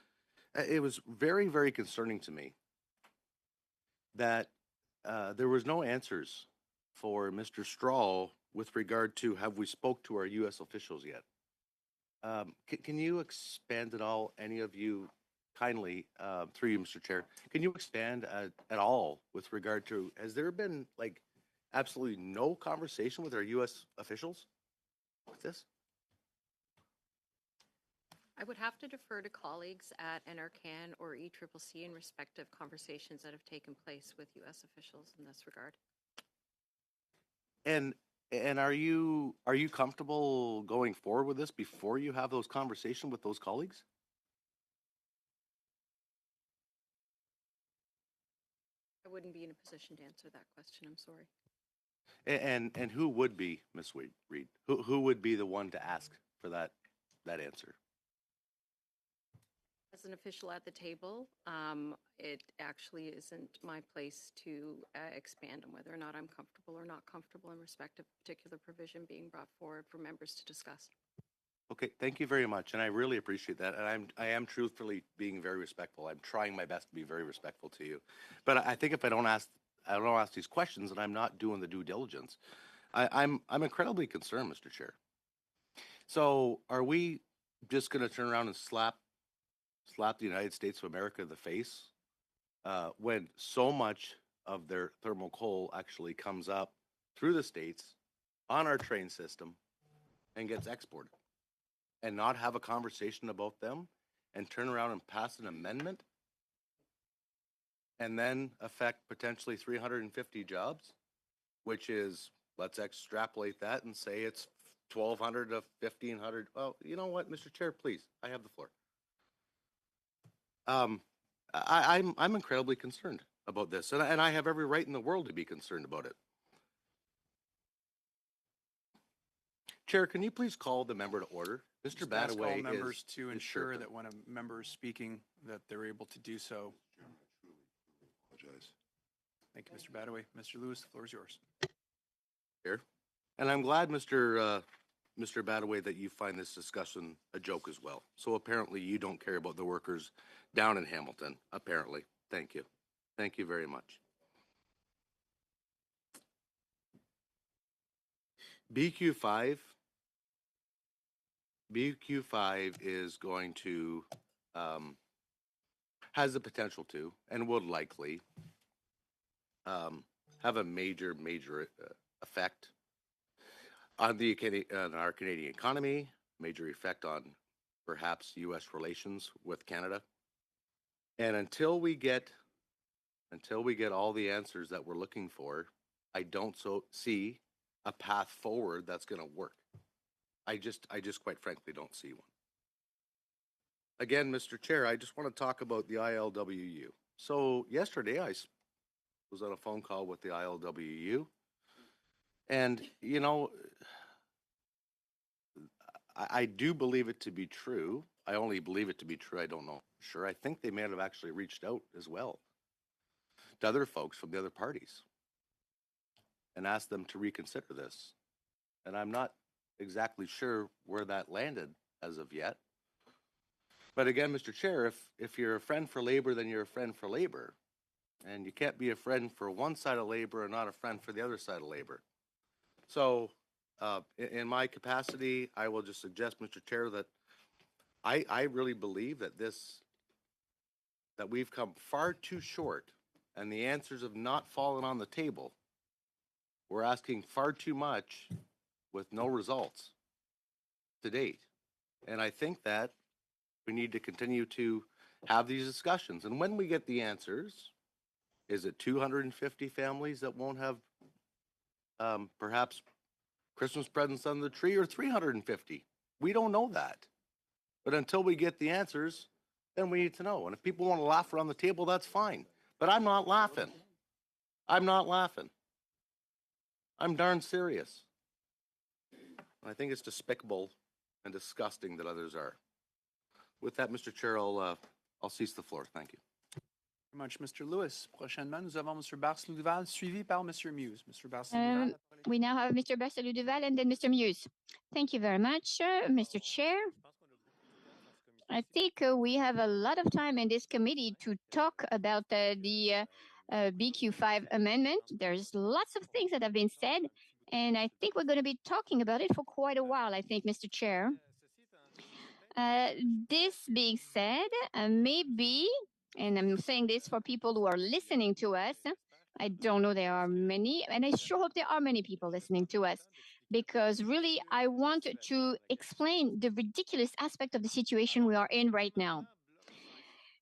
it was very, very concerning to me that there was no answers for Mr. Strahl with regard to have we spoke to our U.S. officials yet. Can you expand at all, any of you, kindly, through you, Mr. Chair, can you expand at all with regard to, has there been like absolutely no conversation with our U.S. officials with this? I would have to defer to colleagues at NRCan or ECCC in respective conversations that have taken place with U.S. officials in this regard. And are you comfortable going forward with this before you have those conversations with those colleagues? I wouldn't be in a position to answer that question. I'm sorry. And who would be, Ms. Reed? Who would be the one to ask for that answer? As an official at the table, it actually isn't my place to expand on whether or not I'm comfortable or not comfortable in respect of a particular provision being brought forward for members to discuss. Okay, thank you very much, and I really appreciate that. And I am truthfully being very respectful. I'm trying my best to be very respectful to you. But I think if I don't ask these questions, and I'm not doing the due diligence, I'm incredibly concerned, Mr. Chair. So are we just going to turn around and slap the United States of America in the face when so much of their thermal coal actually comes up through the States on our train system and gets exported, and not have a conversation about them and turn around and pass an amendment and then affect potentially 350 jobs, which is, let's extrapolate that and say it's 1,200 to 1,500. Well, you know what, Mr. Chair, please, I have the floor. I'm incredibly concerned about this, and I have every right in the world to be concerned about it. Chair, can you please call the member to order? Mr. Just ask all Badaway members to is ensure chirping. that when a member is speaking, that they're able to do so. Apologize. Thank you, Mr. Badaway. Mr. Lewis, the floor is yours. Here. And I'm glad, Mr. Badaway, that you find this discussion a joke as well. So apparently you don't care about the workers down in Hamilton, apparently. Thank you. Thank you very much. BQ5 is going to, has the potential to, and would likely have a major effect on our Canadian economy, major effect on perhaps U.S. relations with Canada. And until we get all the answers that we're looking for, I don't see a path forward that's going to work. I just quite frankly don't see one. Again, Mr. Chair, I just want to talk about the ILWU. So yesterday I was on a phone call with the ILWU, and you know, I do believe it to be true. I only believe it to be true. I don't know for sure. I think they may have actually reached out as well to other folks from the other parties and asked them to reconsider this. And I'm not exactly sure where that landed as of yet. But again, Mr. Chair, if you're a friend for labor, then you're a friend for labor. And you can't be a friend for one side of labor and not a friend for the other side of labor. So in my capacity, I will just suggest, Mr. Chair, that I really believe that that we've come far too short and the answers have not fallen on the table. We're asking far too much with no results to date. And I think that we need to continue to have these discussions. And when we get the answers, is it 250 families that won't have perhaps Christmas presents under the tree, or 350? We don't know that. But until we get the answers, then we need to know. And if people want to laugh around the table, that's fine. But I'm not laughing. I'm not laughing. I'm darn serious. And I think it's despicable and disgusting that others are. With that, Mr. Chair, I'll cease the floor. Thank you. Very much, Mr. Lewis. Prochainement, nous avons Mr. Barcelou-Duval, suivi par Mr. Muse. Mr. Barcelou-Duval. We now have Mr. Barcelou-Duval and then Mr. Muse. Thank you very much, Mr. Chair. I think we have a lot of time in this committee to talk about the BQ5 amendment. There's lots of things that have been said, and I think we're going to be talking about it for quite a while, I think, Mr. Chair. This being said, maybe, and I'm saying this for people who are listening to us, I don't know there are many, and I sure hope there are many people listening to us, because really I want to explain the ridiculous aspect of the situation we are in right now.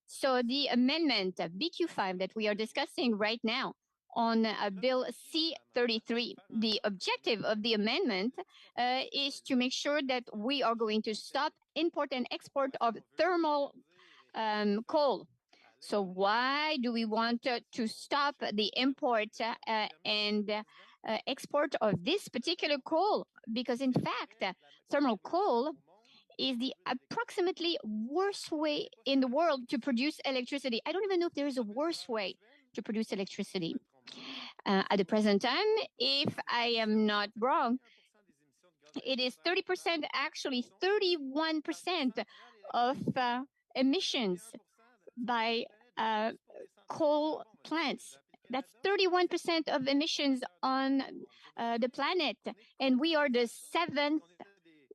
So the amendment BQ5 that we are discussing right now on Bill C-33, the objective of the amendment is to make sure that we are going to stop import and export of thermal coal. So why do we want to stop the import and export of this particular coal? Because in fact, thermal coal is the approximately worst way in the world to produce electricity. I don't even know if there is a worse way to produce electricity. At the present time, if I am not wrong, it is 30%, actually 31% of emissions by coal plants. That's 31% of emissions on the planet, and we are the 7th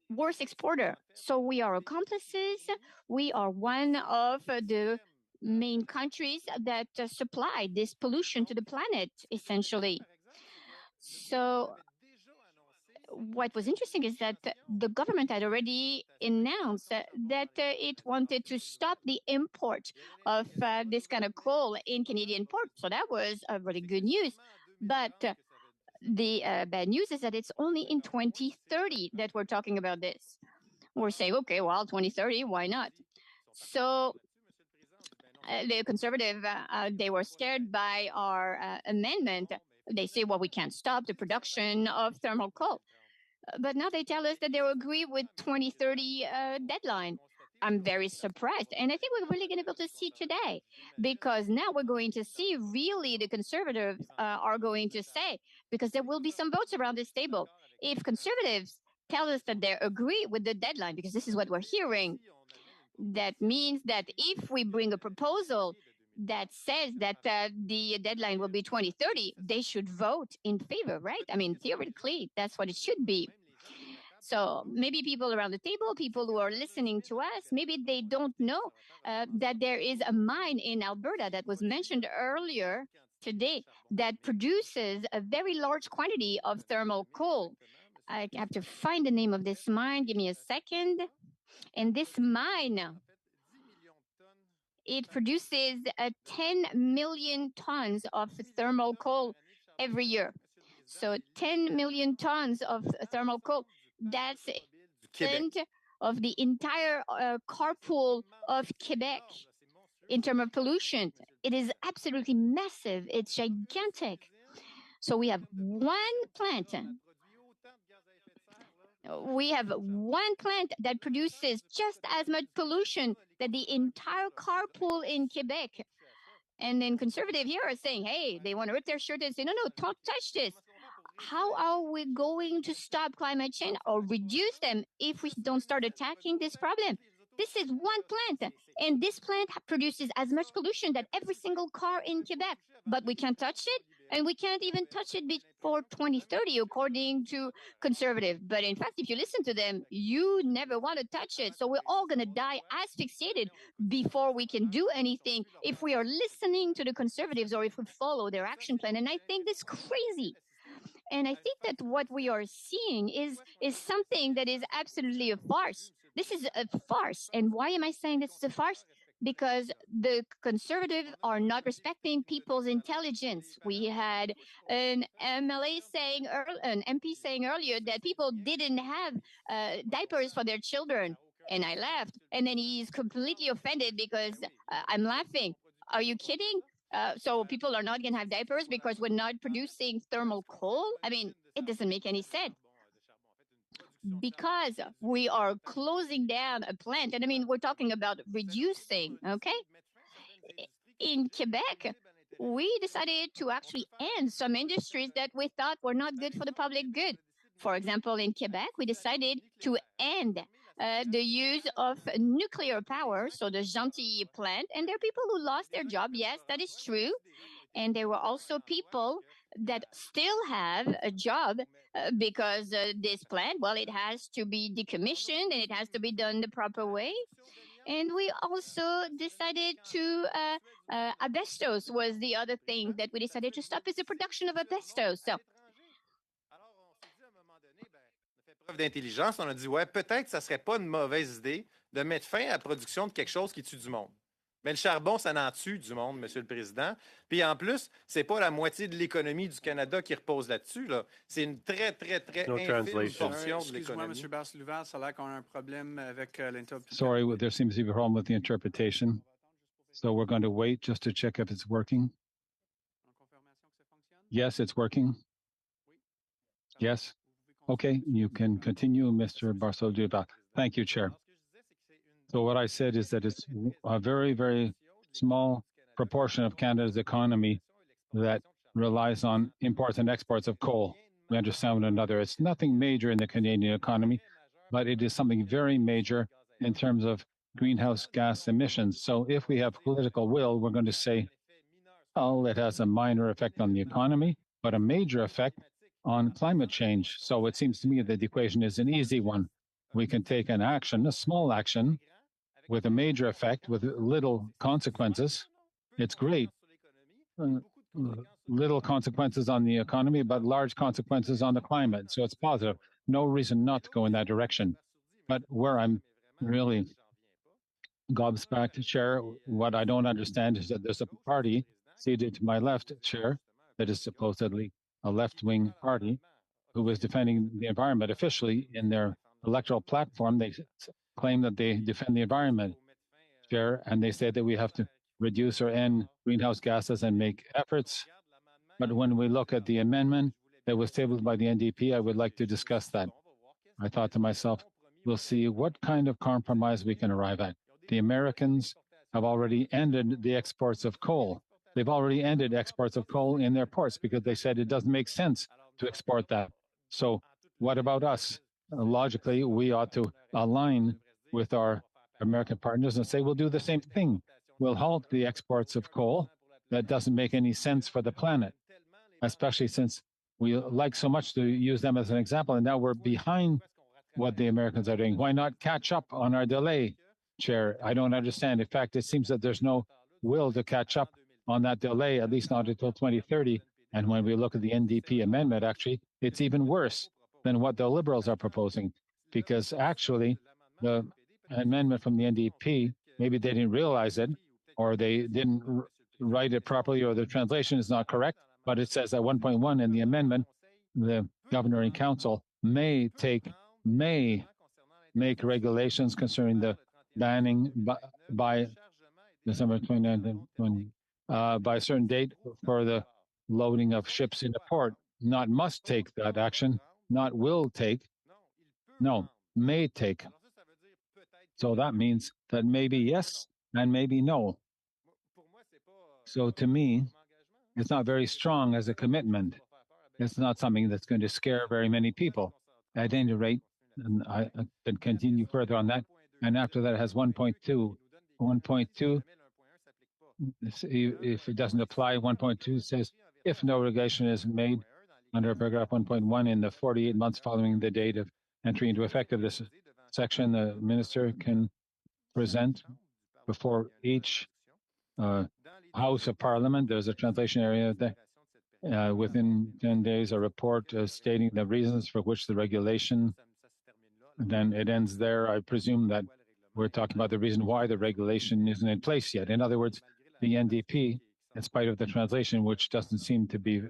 worst exporter. So we are accomplices. We are one of the main countries that supply this pollution to the planet, essentially. So what was interesting is that the government had already announced that it wanted to stop the import of this kind of coal in Canadian ports. So that was really good news. But the bad news is that it's only in 2030 that we're talking about this. We're saying, okay, well, 2030, why not? So the Conservative, they were scared by our amendment. They say, well, we can't stop the production of thermal coal. But now they tell us that they will agree with 2030 deadline. I'm very surprised. And I think we're really going to be able to see today, because now we're going to see really the Conservatives are going to say, because there will be some votes around this table. If Conservatives tell us that they agree with the deadline, because this is what we're hearing, that means that if we bring a proposal that says that the deadline will be 2030, they should vote in favor, right? I mean, theoretically, that's what it should be. So maybe people around the table, people who are listening to us, maybe they don't know that there is a mine in Alberta that was mentioned earlier today that produces a very large quantity of thermal coal. I have to find the name of this mine. Give me a second. And this mine, it produces 10 million tons of thermal coal every year. So 10 million tons of thermal coal, that's of the entire carpool of Quebec in terms of pollution. It is absolutely massive. It's gigantic. So we have one plant. We have one plant that produces just as much pollution that the entire carpool in Quebec. And then Conservative here are saying, hey, they want to rip their shirt and say, no, don't touch this. How are we going to stop climate change or reduce them if we don't start attacking this problem? This is one plant, and this plant produces as much pollution that every single car in Quebec, but we can't touch it, and we can't even touch it before 2030, according to Conservative. But in fact, if you listen to them, you never want to touch it. So we're all going to die asphyxiated before we can do anything if we are listening to the Conservatives or if we follow their action plan. And I think that's crazy. And I think that what we are seeing is something that is absolutely a farce. This is a farce. And why am I saying this is a farce? Because the Conservatives are not respecting people's intelligence. We had an MLA saying, an MP saying earlier that people didn't have diapers for their children. And I laughed. And then he's completely offended because I'm laughing. Are you kidding? So people are not going to have diapers because we're not producing thermal coal? I mean, it doesn't make any sense. Because we are closing down a plant, and I mean, we're talking about reducing, okay? In Quebec, we decided to actually end some industries that we thought were not good for the public good. For example, in Quebec, we decided to end the use of nuclear power, so the Gentilly plant, and there are people who lost their job. Yes, that is true. And there were also people that still have a job because this plant, well, it has to be decommissioned and it has to be done the proper way. And we also decided to, asbestos was the other thing that we decided to stop, is the production of asbestos. So, preuve d'intelligence, on a dit, ouais, peut-être que ça serait pas une mauvaise idée de mettre fin à la production de quelque chose qui tue du monde. Mais le charbon, ça n'en tue du monde, Monsieur le Président. Puis en plus, c'est pas la moitié de l'économie du Canada qui repose là-dessus. Là. C'est une très, très, très infime portion de l'économie. Monsieur Basse-Louval, ça a l'air qu'on a un problème avec l'interprétation. Sorry, there seems to be a problem with the interpretation. So we're going to wait just to check if it's working. Yes, it's working. Yes. Okay, you can continue, Mr. Barceau-Duval. Thank you, Chair. So what I said is that it's a very, very small proportion of Canada's economy that relies on imports and exports of coal. We understand one another. It's nothing major in the Canadian economy, but it is something very major in terms of greenhouse gas emissions. So if we have political will, we're going to say, oh, it has a minor effect on the economy, but a major effect on climate change. So it seems to me that the equation is an easy one. We can take an action, a small action, with a major effect, with little consequences. It's great. Little consequences on the economy, but large consequences on the climate. So it's positive. no reason not to go in that direction. But where I'm really gobsmacked, Chair, what I don't understand is that there's a party seated to my left, Chair, that is supposedly a left-wing party who is defending the environment officially in their electoral platform. They claim that they defend the environment, Chair, and they say that we have to reduce or end greenhouse gases and make efforts. But when we look at the amendment that was tabled by the NDP, I would like to discuss that. I thought to myself, we'll see what kind of compromise we can arrive at. The Americans have already ended the exports of coal. They've already ended exports of coal in their ports because they said it doesn't make sense to export that. So what about us? Logically, we ought to align with our American partners and say we'll do the same thing. We'll halt the exports of coal. That doesn't make any sense for the planet, especially since we like so much to use them as an example, and now we're behind what the Americans are doing. Why not catch up on our delay, Chair? I don't understand. In fact, it seems that there's no will to catch up on that delay, at least not until 2030. And when we look at the NDP amendment, actually, it's even worse than what the Liberals are proposing, because actually the amendment from the NDP, maybe they didn't realize it, or they didn't write it properly, or the translation is not correct, but it says at 1.1 in the amendment, the governor and council may make regulations concerning the banning by December 29th, by a certain date for the loading of ships in the port. Not must take that action, not will take, no, may take. So that means that maybe yes and maybe no. So to me, it's not very strong as a commitment. It's not something that's going to scare very many people. At any rate, and I can continue further on that. And after that, it has 1.2. 1.2, if it doesn't apply, 1.2 says if no regulation is made under paragraph 1.1 in the 48 months following the date of entry into effect of this section, the minister can present before each House of Parliament. There's a translation area that within 10 days, a report stating the reasons for which the regulation, then it ends there. I presume that we're talking about the reason why the regulation isn't in place yet. In other words, the NDP, in spite of the translation, which doesn't seem to be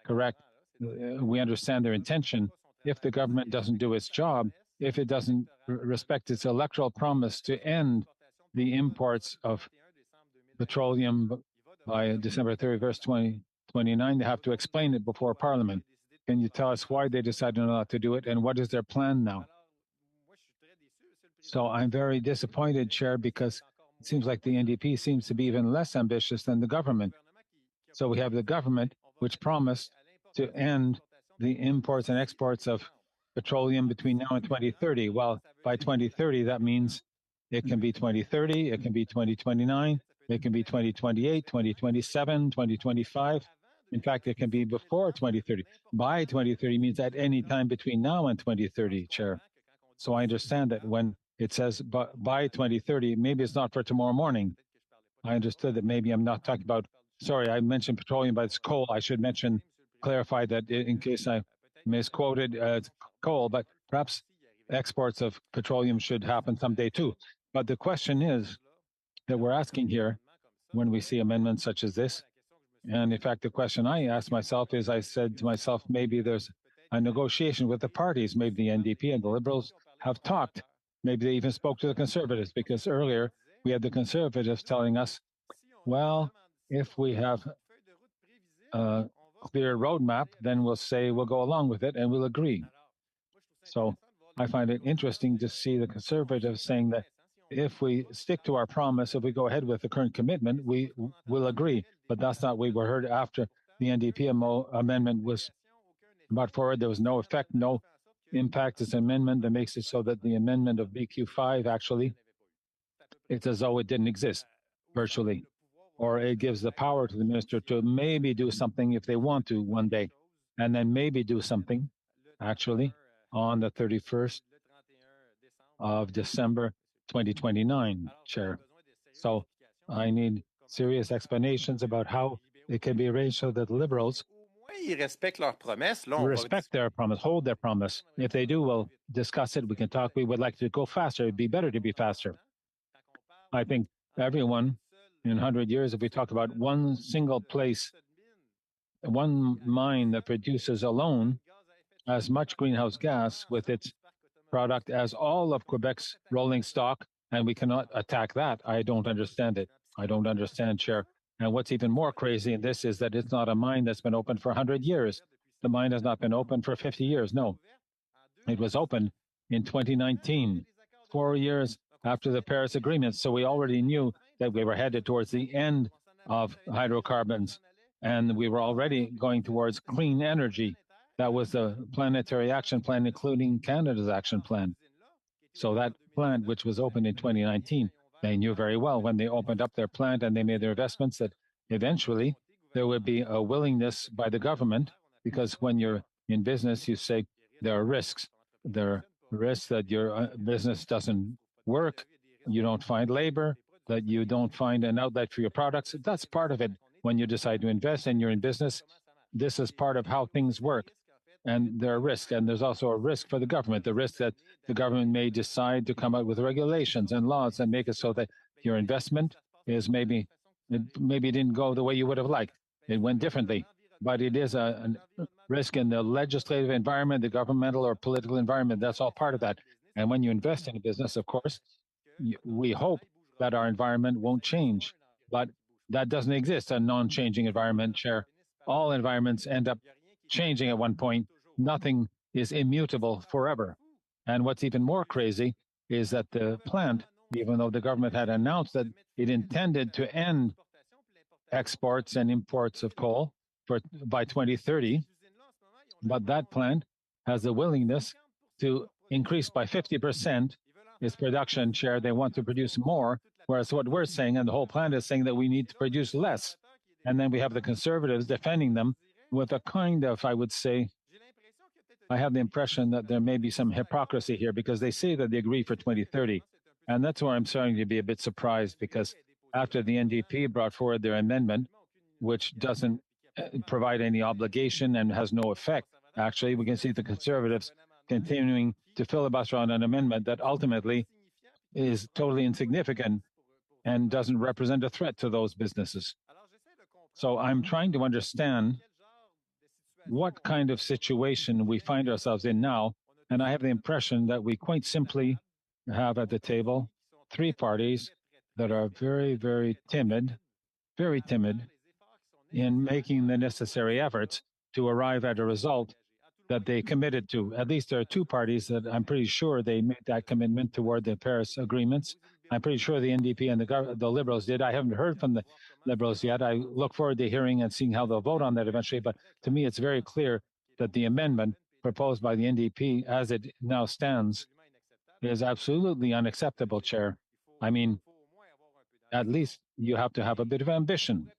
correct, we understand their intention. If the government doesn't do its job, if it doesn't respect its electoral promise to end the imports of petroleum by December 31st, 2029, they have to explain it before Parliament. Can you tell us why they decided not to do it and what is their plan now? So I'm very disappointed, Chair, because it seems like the NDP seems to be even less ambitious than the government. So we have the government which promised to end the imports and exports of petroleum between now and 2030. Well, by 2030, that means it can be 2030, it can be 2029, it can be 2028, 2027, 2025. In fact, it can be before 2030. By 2030 means at any time between now and 2030, Chair. So I understand that when it says by 2030, maybe it's not for tomorrow morning. I understood that maybe I'm not talking about, sorry, I mentioned petroleum, but it's coal. I should clarify that in case I misquoted, it's coal, but perhaps exports of petroleum should happen someday too. But the question is that we're asking here when we see amendments such as this, and in fact, the question I asked myself is, I said to myself, maybe there's a negotiation with the parties, maybe the NDP and the Liberals have talked. Maybe they even spoke to the Conservatives, because earlier we had the Conservatives telling us, well, if we have a clear roadmap, then we'll say we'll go along with it and we'll agree. So I find it interesting to see the Conservatives saying that if we stick to our promise, if we go ahead with the current commitment, we will agree. But that's not what we heard after the NDP amendment was brought forward. There was no effect, no impact. It's an amendment that makes it so that the amendment of BQ5 actually, it's as though it didn't exist virtually. Or it gives the power to the minister to maybe do something if they want to one day, and then maybe do something actually on the 31st of December 2029, Chair. So I need serious explanations about how it can be arranged so that Liberals s'ils respectent leurs promesses, là, on va respect their promise, hold their promise. If they do, we'll discuss it. We can talk. We would like to go faster. It'd be better to be faster. I think everyone in 100 years, if we talk about one single place, one mine that produces alone as much greenhouse gas with its product as all of Quebec's rolling stock, and we cannot attack that. I don't understand it. I don't understand, Chair. And what's even more crazy in this is that it's not a mine that's been open for 100 years. The mine has not been open for 50 years. No, it was opened in 2019, 4 years after the Paris Agreement. So we already knew that we were headed towards the end of hydrocarbons, and we were already going towards clean energy. That was the Planetary Action Plan, including Canada's action plan. So that plant, which was opened in 2019, they knew very well when they opened up their plant and they made their investments that eventually there would be a willingness by the government, because when you're in business, you say there are risks. There are risks that your business doesn't work, you don't find labor, that you don't find an outlet for your products. That's part of it. When you decide to invest and you're in business, this is part of how things work. And there are risks, and there's also a risk for the government, the risk that the government may decide to come out with regulations and laws and make it so that your investment is maybe didn't go the way you would have liked. It went differently, but it is a risk in the legislative environment, the governmental or political environment. That's all part of that. And when you invest in a business, of course, we hope that our environment won't change, but that doesn't exist, a non-changing environment, Chair. All environments end up changing at one point. Nothing is immutable forever. And what's even more crazy is that the plant, even though the government had announced that it intended to end exports and imports of coal by 2030, but that plant has the willingness to increase by 50% its production share. They want to produce more, whereas what we're saying, and the whole plant is saying, that we need to produce less. And then we have the Conservatives defending them with a kind of, I would say, I have the impression that there may be some hypocrisy here, because they say that they agree for 2030. And that's where I'm starting to be a bit surprised, because after the NDP brought forward their amendment, which doesn't provide any obligation and has no effect, actually, we can see the Conservatives continuing to filibuster on an amendment that ultimately is totally insignificant and doesn't represent a threat to those businesses. So I'm trying to understand what kind of situation we find ourselves in now. And I have the impression that we quite simply have at the table three parties that are very, very timid in making the necessary efforts to arrive at a result that they committed to. At least there are two parties that I'm pretty sure they made that commitment toward the Paris agreements. I'm pretty sure the NDP and the Liberals did. I haven't heard from the Liberals yet. I look forward to hearing and seeing how they'll vote on that eventually. But to me, it's very clear that the amendment proposed by the NDP, as it now stands, is absolutely unacceptable, Chair. I mean, at least you have to have a bit of ambition.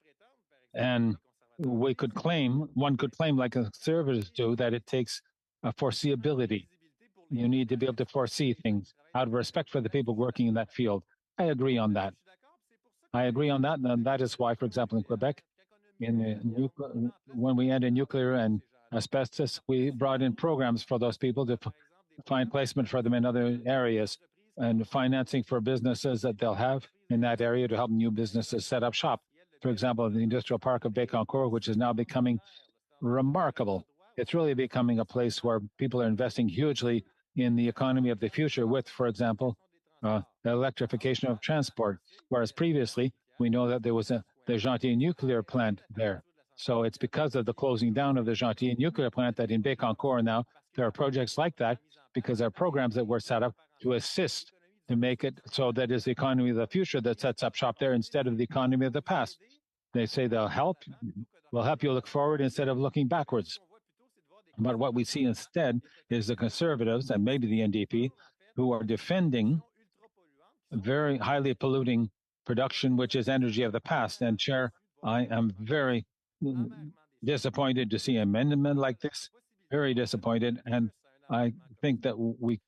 And one could claim, like conservatives do, that it takes a foreseeability. You need to be able to foresee things out of respect for the people working in that field. I agree on that. And that is why, for example, in Quebec, when we ended nuclear and asbestos, we brought in programs for those people to find placement for them in other areas, and financing for businesses that they'll have in that area to help new businesses set up shop. For example, the industrial park of Bécancour, which is now becoming remarkable. It's really becoming a place where people are investing hugely in the economy of the future with, for example, the electrification of transport. Whereas previously, we know that there was the Gentilly nuclear plant there. So it's because of the closing down of the Gentilly nuclear plant that in Bécancour now, there are projects like that, because there are programs that were set up to assist to make it so that is the economy of the future that sets up shop there instead of the economy of the past. They say will help you look forward instead of looking backwards. But what we see instead is the Conservatives and maybe the NDP who are defending very highly polluting production, which is energy of the past. And Chair, I am very disappointed to see an amendment like this, very disappointed. And I think that we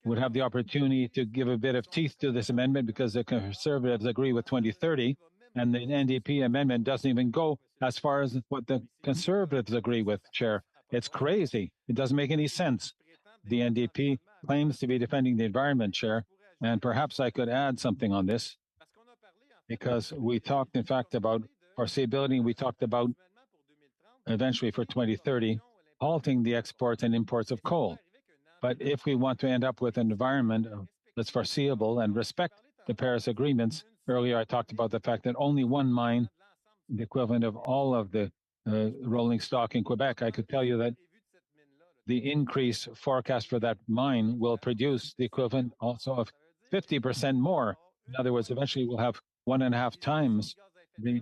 would have the opportunity to give a bit of teeth to this amendment, because the Conservatives agree with 2030 And the NDP amendment doesn't even go as far as what the Conservatives agree with, Chair. It's crazy. It doesn't make any sense. The NDP claims to be defending the environment, Chair, and perhaps I could add something on this because we talked, in fact, about foreseeability. We talked about eventually for 2030 halting the exports and imports of coal. But if we want to end up with an environment that's foreseeable and respect the Paris agreements, earlier I talked about the fact that only one mine, the equivalent of all of the rolling stock in Quebec, I could tell you that the increase forecast for that mine will produce the equivalent also of 50% more. In other words, eventually we'll have 1.5 times the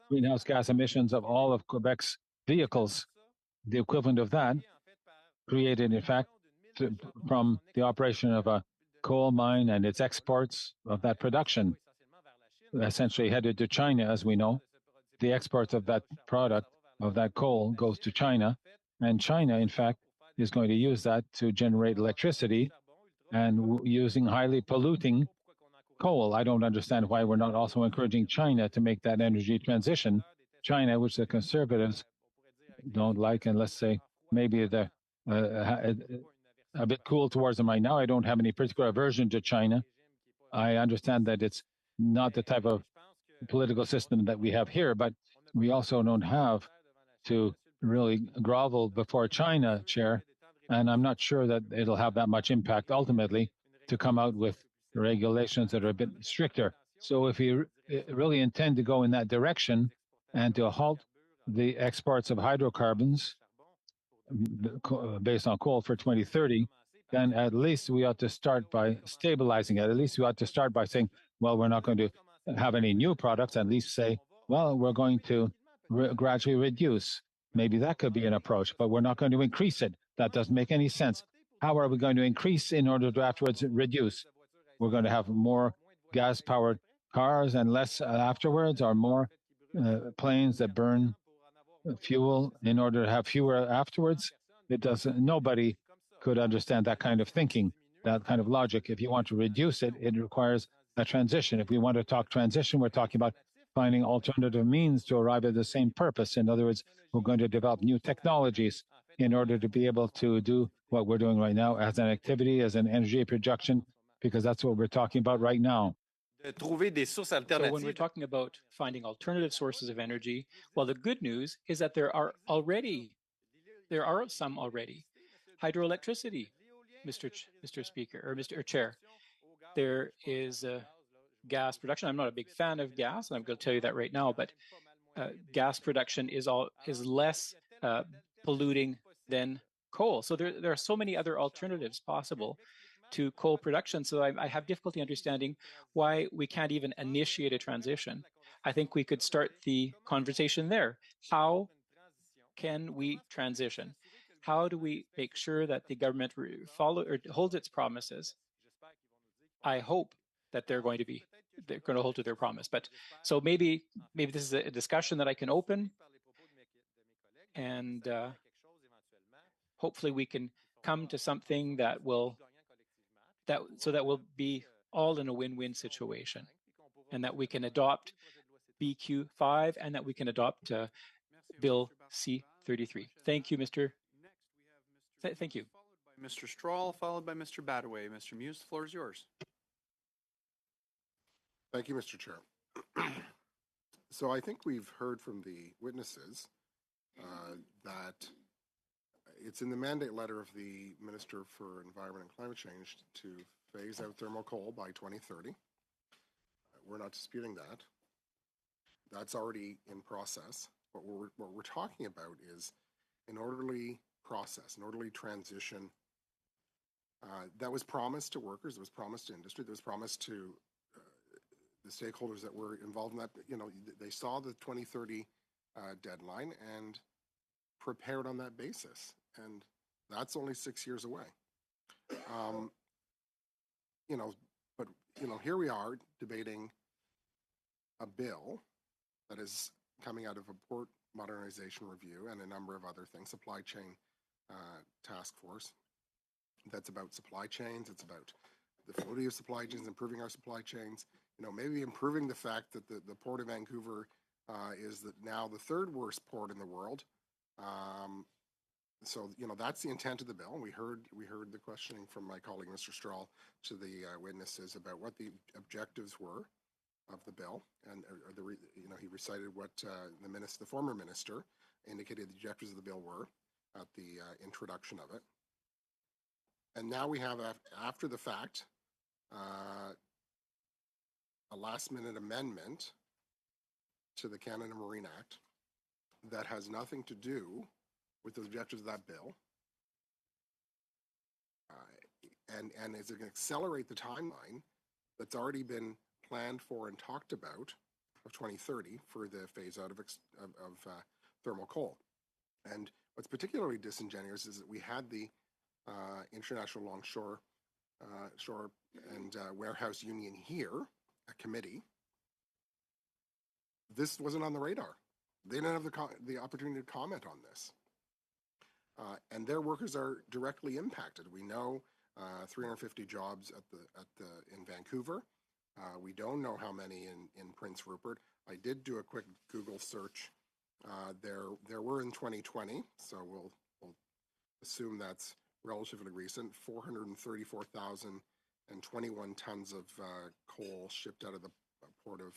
greenhouse gas emissions of all of Quebec's vehicles, the equivalent of that, created in fact from the operation of a coal mine and its exports of that production, essentially headed to China, as we know. The exports of that product, of that coal, goes to China, and China, in fact, is going to use that to generate electricity and using highly polluting coal. I don't understand why we're not also encouraging China to make that energy transition. China, which the Conservatives don't like, and let's say maybe they're a bit cool towards them right now. I don't have any particular aversion to China. I understand that it's not the type of political system that we have here, but we also don't have to really grovel before China, Chair. And I'm not sure that it'll have that much impact ultimately to come out with regulations that are a bit stricter. So if you really intend to go in that direction and to halt the exports of hydrocarbons based on coal for 2030, then at least we ought to start by stabilizing it. At least we ought to start by saying, well, we're not going to have any new products. At least say, well, we're going to gradually reduce. Maybe that could be an approach, but we're not going to increase it. That doesn't make any sense. How are we going to increase in order to afterwards reduce? We're going to have more gas-powered cars and less afterwards, or more planes that burn fuel in order to have fewer afterwards. It doesn't. Nobody could understand that kind of thinking, that kind of logic. If you want to reduce it, it requires a transition. If we want to talk transition, we're talking about finding alternative means to arrive at the same purpose. In other words, we're going to develop new technologies in order to be able to do what we're doing right now as an activity, as an energy production, because that's what we're talking about right now. So when we're talking about finding alternative sources of energy, well, the good news is that there are some already. Hydroelectricity, Mr. Speaker, or Mr. Chair. There is gas production. I'm not a big fan of gas, and I'm going to tell you that right now, but gas production is less polluting than coal. So there are so many other alternatives possible to coal production. So I have difficulty understanding why we can't even initiate a transition. I think we could start the conversation there. How can we transition? How do we make sure that the government holds its promises? I hope that they're going to hold to their promise. But so maybe this is a discussion that I can open, and hopefully we can come to something that will be all in a win-win situation, and that we can adopt BQ5 and that we can adopt Bill C-33. Thank you, Mr. Thank you. Followed by Mr. Strahl, followed by Mr. Badaway. Mr. Muse, the floor is yours. Thank you, Mr. Chair. So I think we've heard from the witnesses that it's in the mandate letter of the Minister for Environment and Climate Change to phase out thermal coal by 2030. We're not disputing that. That's already in process. But what we're talking about is an orderly process, an orderly transition that was promised to workers, that was promised to industry, that was promised to the stakeholders that were involved in that. You know, they saw the 2030 deadline and prepared on that basis. And that's only 6 years away. Here we are debating a bill that is coming out of a port modernization review and a number of other things, supply chain task force. That's about supply chains. It's about the fluidity of supply chains, improving our supply chains, maybe improving the fact that the Port of Vancouver is now the third worst port in the world. So, that's the intent of the bill. We heard the questioning from my colleague, Mr. Strahl, to the witnesses about what the objectives were of the bill, and he recited what the former minister indicated the objectives of the bill were at the introduction of it. And now we have, after the fact, a last-minute amendment to the Canada Marine Act that has nothing to do with the objectives of that bill, and is going to accelerate the timeline that's already been planned for and talked about of 2030 for the phase out of thermal coal. And what's particularly disingenuous is that we had the International Longshore Shore and Warehouse Union here, a committee. This wasn't on the radar. They didn't have the opportunity to comment on this. And their workers are directly impacted. We know 350 jobs in Vancouver. We don't know how many in Prince Rupert. I did do a quick Google search. There were in 2020, so we'll assume that's relatively recent, 434,021 tons of coal shipped out of the port of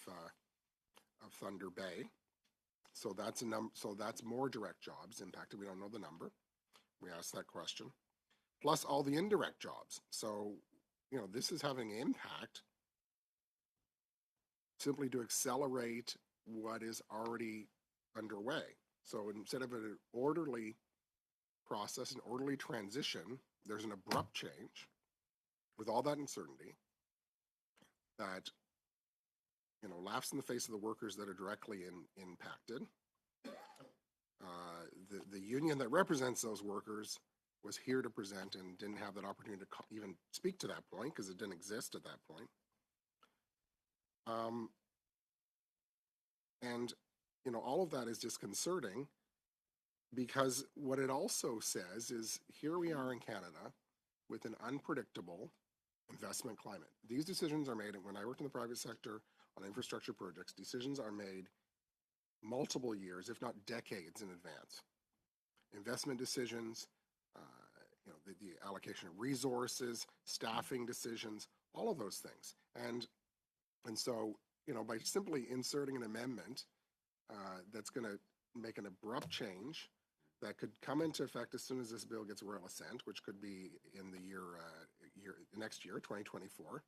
Thunder Bay. So that's that's more direct jobs impacted. We don't know the number. We asked that question. Plus all the indirect jobs. So, this is having an impact simply to accelerate what is already underway. So instead of an orderly process, an orderly transition, there's an abrupt change with all that uncertainty that, laughs in the face of the workers that are directly impacted. The union that represents those workers was here to present and didn't have that opportunity to even speak to that point because it didn't exist at that point. And, all of that is disconcerting because what it also says is here we are in Canada with an unpredictable investment climate. These decisions are made, and when I worked in the private sector on infrastructure projects, decisions are made multiple years, if not decades in advance. Investment decisions, the allocation of resources, staffing decisions, all of those things. And so, by simply inserting an amendment that's going to make an abrupt change that could come into effect as soon as this bill gets royal assent, which could be in the next year, 2024,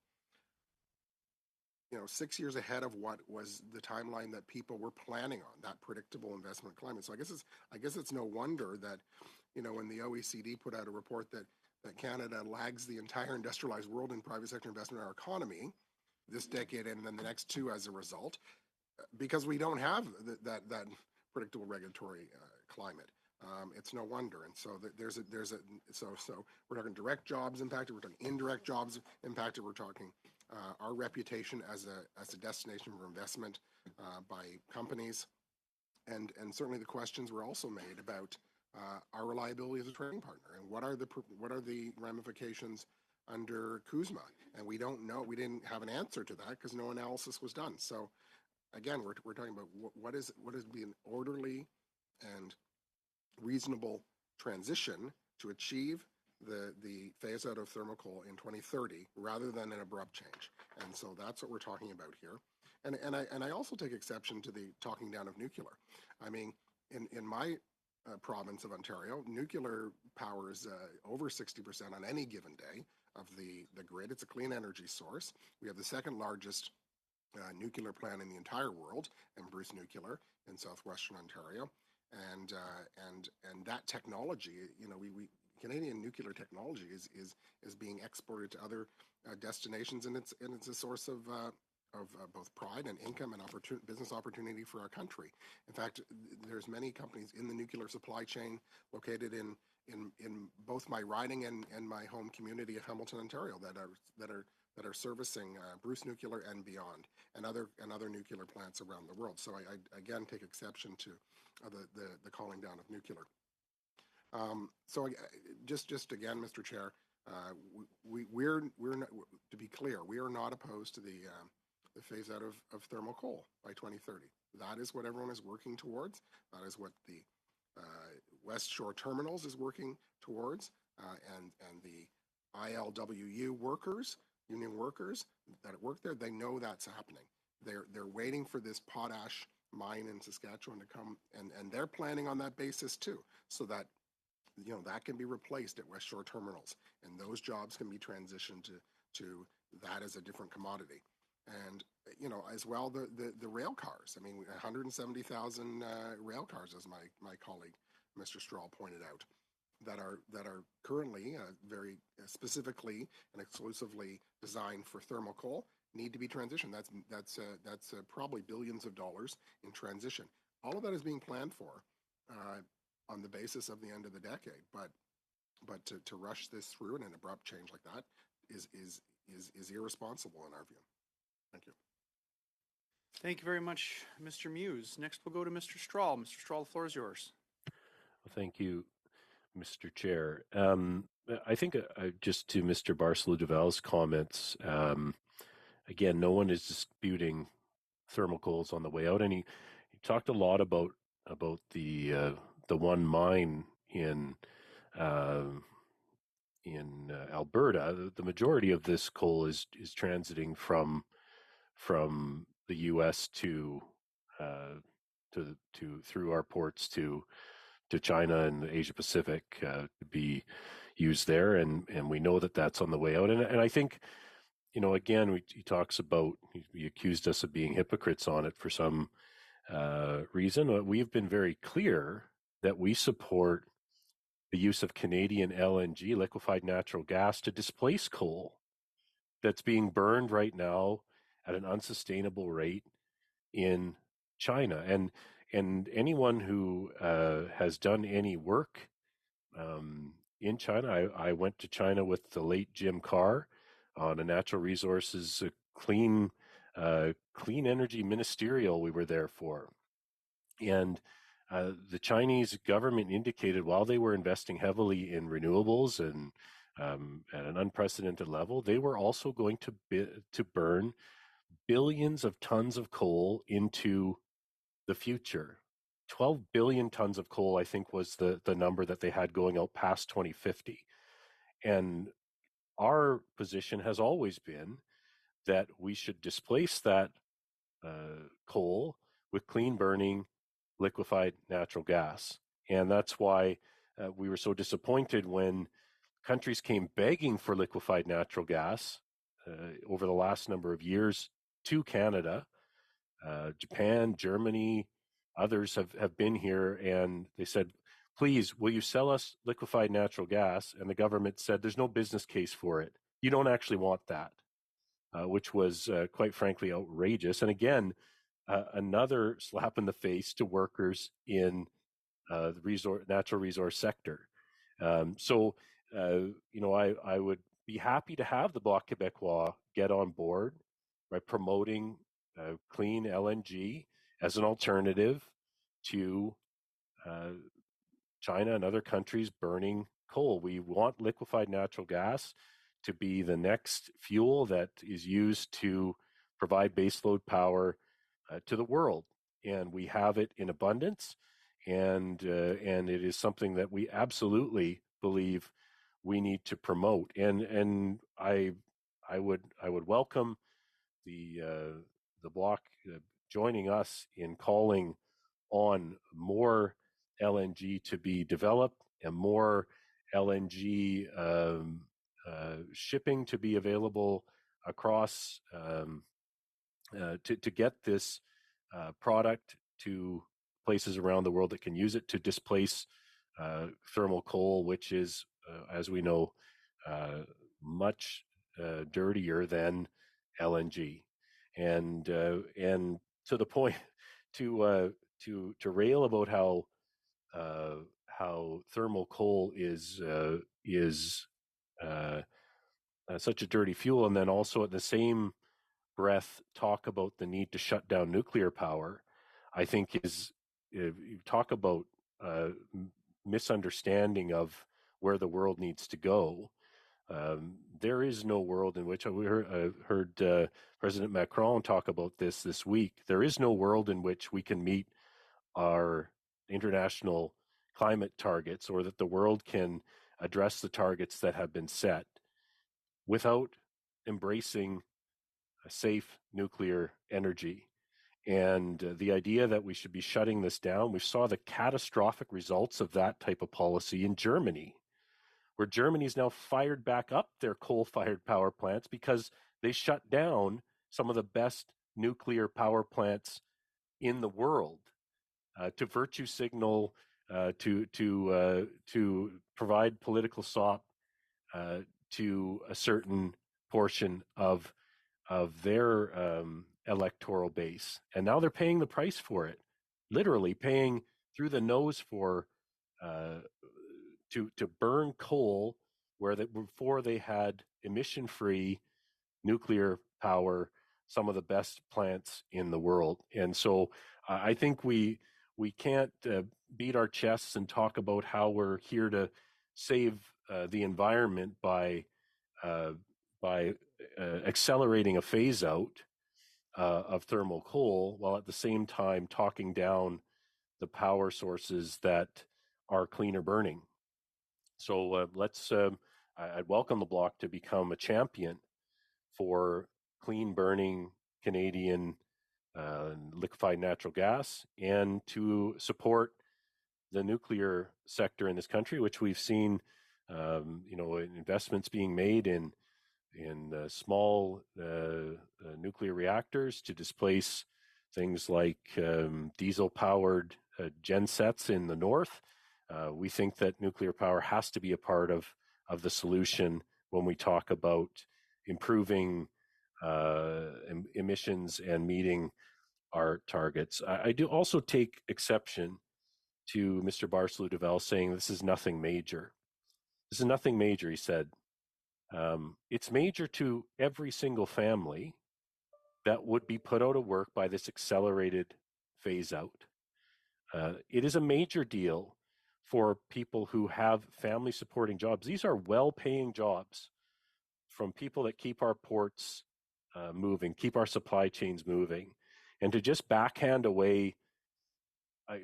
6 years ahead of what was the timeline that people were planning on, that predictable investment climate. So I guess it's no wonder that, when the OECD put out a report that Canada lags the entire industrialized world in private sector investment in our economy this decade and then the next two as a result, because we don't have that predictable regulatory climate. It's no wonder. And so so we're talking direct jobs impacted, we're talking indirect jobs impacted, we're talking our reputation as a destination for investment by companies, and certainly the questions were also made about our reliability as a trading partner and what are the ramifications under CUSMA, and we don't know. We didn't have an answer to that because no analysis was done. So again, we're talking about what is be an orderly and reasonable transition to achieve the phase out of thermal coal in 2030 rather than an abrupt change. And so that's what we're talking about here. And I also take exception to the talking down of nuclear. I mean, in my province of Ontario, nuclear power is over 60% on any given day of the grid. It's a clean energy source. We have the second largest nuclear plant in the entire world, and Bruce Nuclear in southwestern Ontario. And that technology, Canadian nuclear technology is being exported to other destinations, and it's a source of both pride and income and business opportunity for our country. In fact, there's many companies in the nuclear supply chain located in both my riding and my home community of Hamilton, Ontario, that are servicing Bruce Nuclear and beyond, and other nuclear plants around the world. So I again take exception to the calling down of nuclear. So just again, Mr. Chair, we're not, to be clear, we are not opposed to the the phase out of thermal coal by 2030. That is what everyone is working towards. That is what the West Shore Terminals is working towards, and the ILWU workers, union workers that work there, they know that's happening. They're waiting for this potash mine in Saskatchewan to come, and they're planning on that basis too, so that that can be replaced at West Shore Terminals, and those jobs can be transitioned to that as a different commodity. And as well, the rail cars. I mean, 170,000 rail cars, as my colleague Mr. Strahl pointed out, that are currently very specifically and exclusively designed for thermal coal, need to be transitioned. That's probably billions of dollars in transition. All of that is being planned for on the basis of the end of the decade. But to rush this through in an abrupt change like that is irresponsible in our view. Thank you. Thank you very much, Mr. Muse. Next, we'll go to Mr. Strahl. Mr. Strahl, the floor is yours. Well, thank you, Mr. Chair. I think just to Mr. Barcelou-Duval's comments, again, no one is disputing thermal coals on the way out, and he talked a lot about the one mine in Alberta. The majority of this coal is transiting from the U.S. to through our ports to China and the Asia Pacific to be used there, and we know that that's on the way out. And I think, again, he talks about, he accused us of being hypocrites on it for some reason. We've been very clear that we support the use of Canadian LNG, liquefied natural gas, to displace coal that's being burned right now at an unsustainable rate in China. And anyone who has done any work in China, I went to China with the late Jim Carr on a natural resources clean energy ministerial we were there for. And the Chinese government indicated while they were investing heavily in renewables and at an unprecedented level, they were also going to burn billions of tons of coal into the future. 12 billion tons of coal, I think, was the number that they had going out past 2050. And our position has always been that we should displace that coal with clean burning liquefied natural gas. And that's why we were so disappointed when countries came begging for liquefied natural gas over the last number of years to Canada. Japan, Germany, others have been here, and they said, please, will you sell us liquefied natural gas? And the government said, there's no business case for it. You don't actually want that, which was quite frankly outrageous. And again, another slap in the face to workers in the natural resource sector. So, I would be happy to have the Bloc Québécois get on board by promoting clean LNG as an alternative to China and other countries burning coal. We want liquefied natural gas to be the next fuel that is used to provide baseload power to the world, and we have it in abundance, and it is something that we absolutely believe we need to promote. And I would welcome the Bloc joining us in calling on more LNG to be developed and more LNG shipping to be available across to get this product to places around the world that can use it to displace thermal coal, which is, as we know, much dirtier than LNG. And to the point to rail about how thermal coal is such a dirty fuel, and then also at the same breath talk about the need to shut down nuclear power, I think is you talk about misunderstanding of where the world needs to go. There is no world in which we heard President Macron talk about this week. There is no world in which we can meet our international climate targets, or that the world can address the targets that have been set without embracing a safe nuclear energy. And the idea that we should be shutting this down, we saw the catastrophic results of that type of policy in Germany, where Germany's now fired back up their coal-fired power plants because they shut down some of the best nuclear power plants in the world to virtue signal, to provide political sop to a certain portion of their electoral base, and now they're paying the price for it, literally paying through the nose for to burn coal where before they had emission-free nuclear power, some of the best plants in the world. And so I think we can't beat our chests and talk about how we're here to save the environment by accelerating a phase out of thermal coal, while at the same time talking down the power sources that are cleaner burning. So I'd welcome the Bloc to become a champion for clean burning Canadian liquefied natural gas, and to support the nuclear sector in this country, which we've seen, investments being made in small nuclear reactors to displace things like diesel-powered gensets in the north. We think that nuclear power has to be a part of the solution when we talk about improving emissions and meeting our targets. I do also take exception to Mr. Barcelou-Duval saying this is nothing major. This is nothing major, he said. It's major to every single family that would be put out of work by this accelerated phase out. It is a major deal for people who have family supporting jobs. These are well-paying jobs from people that keep our ports moving, keep our supply chains moving. And to just backhand away,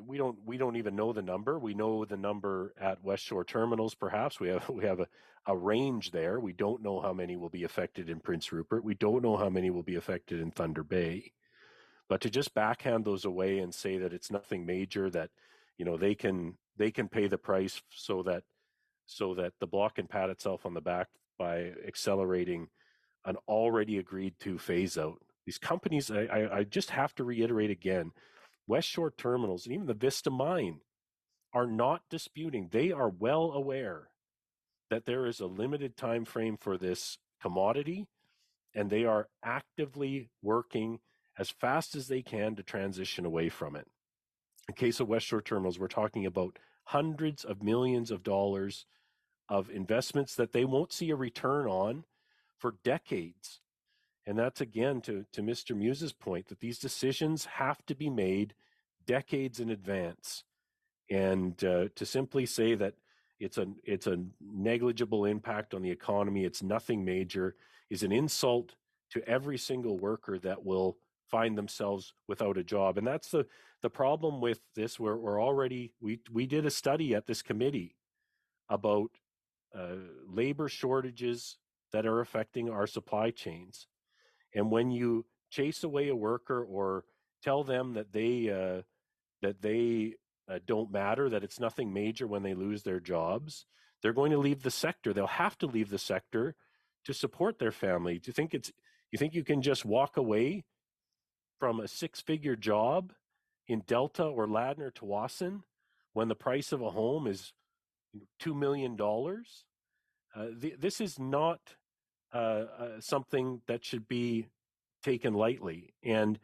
we don't even know the number. We know the number at West Shore terminals. Perhaps we have a range there. We don't know how many will be affected in Prince Rupert. We don't know how many will be affected in Thunder Bay. But to just backhand those away and say that it's nothing major, that they can pay the price so that the Bloc can pat itself on the back by accelerating an already agreed to phase out. These companies, I just have to reiterate again, West Shore terminals and even the Vista mine are not disputing. They are well aware that there is a limited time frame for this commodity, and they are actively working as fast as they can to transition away from it. In case of West Shore terminals, we're talking about hundreds of millions of dollars of investments that they won't see a return on for decades. And that's, again, to Mr. Muse's point, that these decisions have to be made decades in advance. And to simply say that it's a negligible impact on the economy, it's nothing major, is an insult to every single worker that will find themselves without a job. And that's the problem with this. We're already, we did a study at this committee about labor shortages that are affecting our supply chains. And when you chase away a worker or tell them that they don't matter, that it's nothing major when they lose their jobs, they're going to leave the sector. They'll have to leave the sector to support their family. Do you think you can just walk away from a 6-figure job in Delta or Ladner or Tawasin when the price of a home is $2 million? This is not something that should be taken lightly. And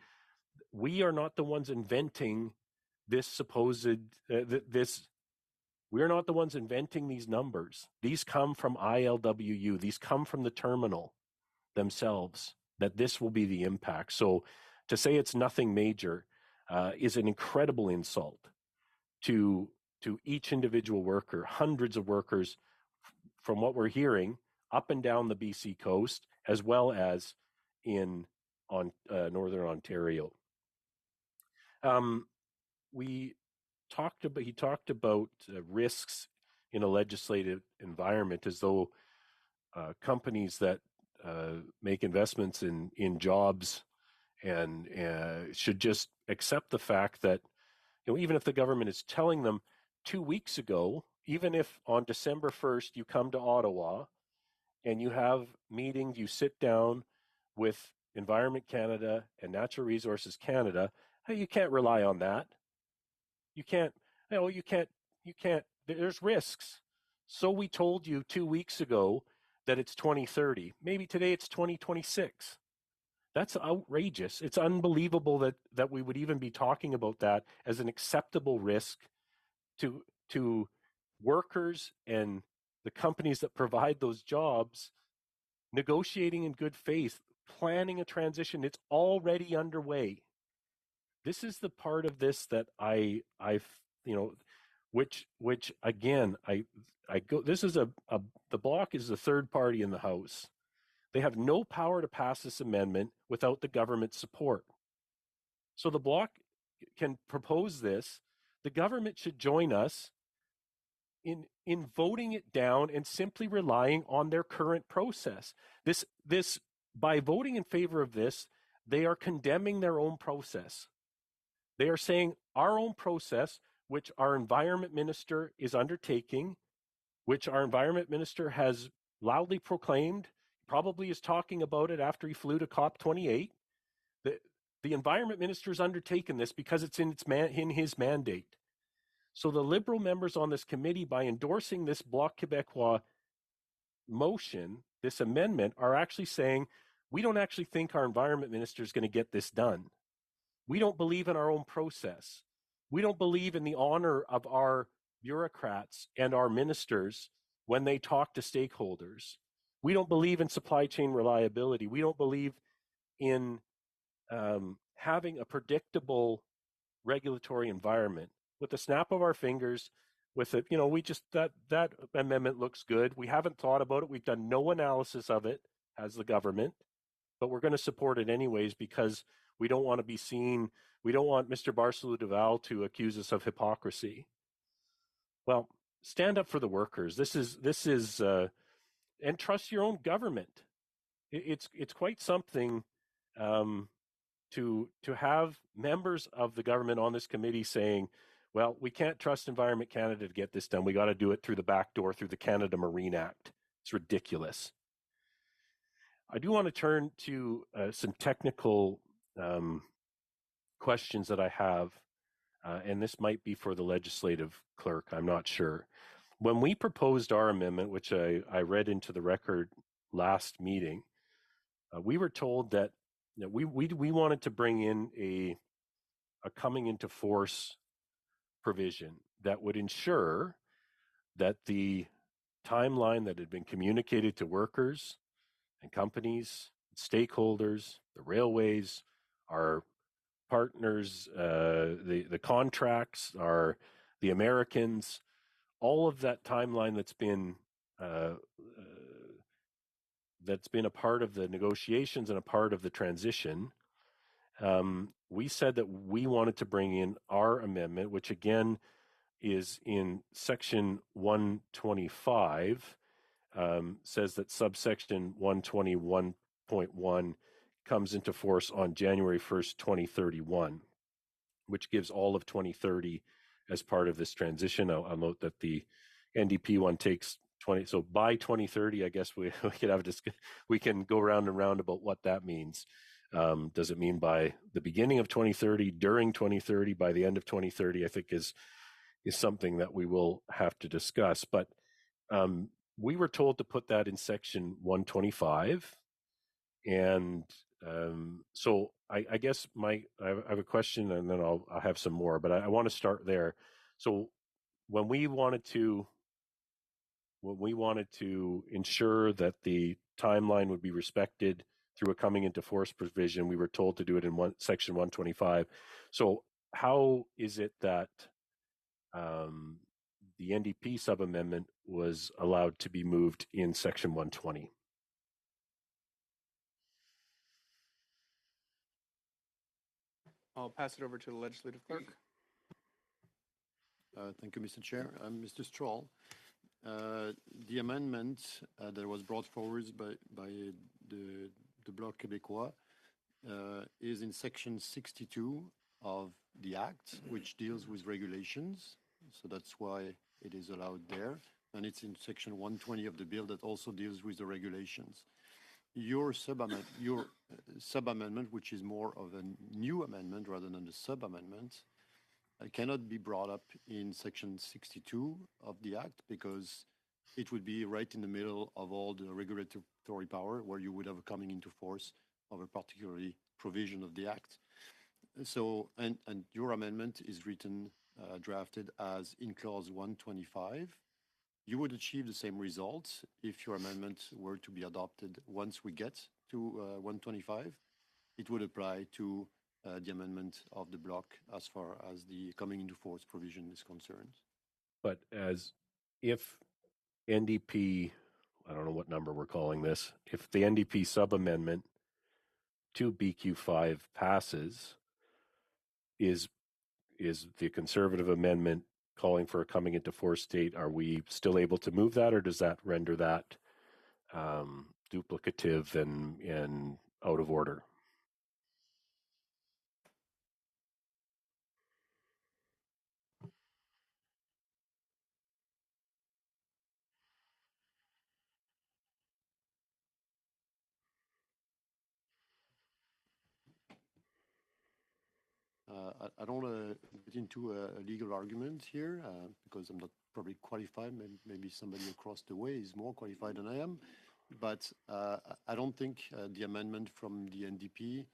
we are not the ones inventing this supposed, we're not the ones inventing these numbers. These come from ILWU. These come from the terminal themselves, that this will be the impact. So to say it's nothing major is an incredible insult to each individual worker. Hundreds of workers, from what we're hearing, up and down the BC coast, as well as in Northern Ontario. He talked about risks in a legislative environment, as though companies that make investments in jobs and should just accept the fact that, even if the government is telling them 2 weeks ago, even if on December 1st you come to Ottawa and you have meetings, you sit down with Environment Canada and Natural Resources Canada, you can't rely on that. You can't, there's risks. So we told you 2 weeks ago that it's 2030. Maybe today it's 2026. That's outrageous. It's unbelievable that we would even be talking about that as an acceptable risk to workers and the companies that provide those jobs, negotiating in good faith, planning a transition. It's already underway. This is the part of this that which again, I go, this is the Bloc is the third party in the House. They have no power to pass this amendment without the government's support. So the Bloc can propose this. The government should join us in voting it down and simply relying on their current process. This by voting in favor of this, they are condemning their own process. They are saying our own process, which our environment minister is undertaking, which our environment minister has loudly proclaimed, probably is talking about it after he flew to COP28. The environment minister has undertaken this because it's in his mandate. So the Liberal members on this committee, by endorsing this Bloc Québécois motion, this amendment, are actually saying, we don't actually think our environment minister is going to get this done. We don't believe in our own process. We don't believe in the honor of our bureaucrats and our ministers when they talk to stakeholders. We don't believe in supply chain reliability. We don't believe in having a predictable regulatory environment. With the snap of our fingers, with it, we just that amendment looks good. We haven't thought about it. We've done no analysis of it as the government, but we're going to support it anyways because we don't want to be seen. We don't want Mr. Barcelou-Duval to accuse us of hypocrisy. Well, stand up for the workers. This is and trust your own government. It's quite something to have members of the government on this committee saying, well, we can't trust Environment Canada to get this done. We got to do it through the back door, through the Canada Marine Act. It's ridiculous. I do want to turn to some technical questions that I have, and this might be for the legislative clerk. I'm not sure. When we proposed our amendment, which I read into the record last meeting, we were told that we wanted to bring in a coming into force provision that would ensure that the timeline that had been communicated to workers and companies, stakeholders, the railways, our partners, the contracts, the Americans, all of that timeline that's been a part of the negotiations and a part of the transition. We said that we wanted to bring in our amendment, which again is in section 125, says that subsection 121.1 comes into force on January 1st, 2031, which gives all of 2030 as part of this transition. I'll note that the NDP one takes 20. So by 2030, I guess we could have we can go round and round about what that means. Does it mean by the beginning of 2030, during 2030, by the end of 2030? I think is something that we will have to discuss. But we were told to put that in section 125, and so I guess I have a question, and then I'll have some more. But I want to start there. So when we wanted to ensure that the timeline would be respected through a coming into force provision, we were told to do it in section 125. So how is it that the NDP sub-amendment was allowed to be moved in Section 120. I'll pass it over to the legislative clerk. Thank you, Mr. Chair. Mr. Stroll, the amendment that was brought forward by the Bloc Québécois is in Section 62 of the Act, which deals with regulations. So that's why it is allowed there. And it's in Section 120 of the bill that also deals with the regulations. Your sub-amendment, which is more of a new amendment rather than a sub-amendment, cannot be brought up in Section 62 of the Act because it would be right in the middle of all the regulatory power where you would have a coming into force of a particularly provision of the Act. So, and your amendment is written, drafted as in clause 125. You would achieve the same results if your amendment were to be adopted once we get to 125. It would apply to the amendment of the bloc as far as the coming into force provision is concerned. But as if NDP, I don't know what number we're calling this, if the NDP sub-amendment to BQ5 passes, is the Conservative amendment calling for a coming into force date, are we still able to move that, or does that render that duplicative and out of order? I don't want to get into a legal argument here because I'm not probably qualified. Maybe somebody across the way is more qualified than I am. But I don't think the amendment from the NDP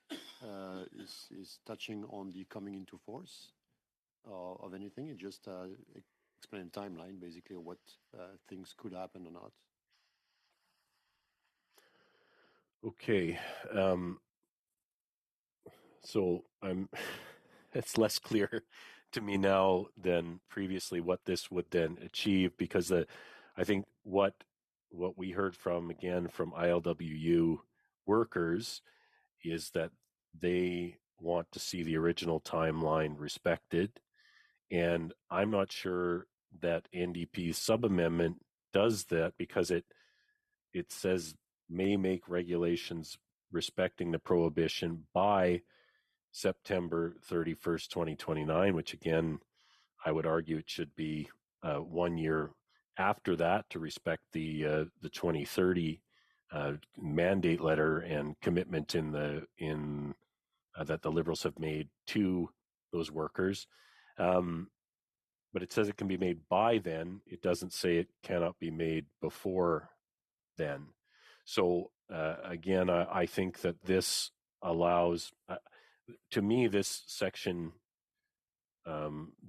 is touching on the coming into force of anything. It just explains a timeline, basically, of what things could happen or not. Okay. So it's less clear to me now than previously what this would then achieve, because I think what we heard from ILWU workers is that they want to see the original timeline respected. And I'm not sure that NDP's sub-amendment does that, because it says may make regulations respecting the prohibition by September 31st, 2029, which again, I would argue it should be 1 year after that to respect the 2030 mandate letter and commitment in that the Liberals have made to those workers. But it says it can be made by then. It doesn't say it cannot be made before then. So again, I think that this allows, to me, this section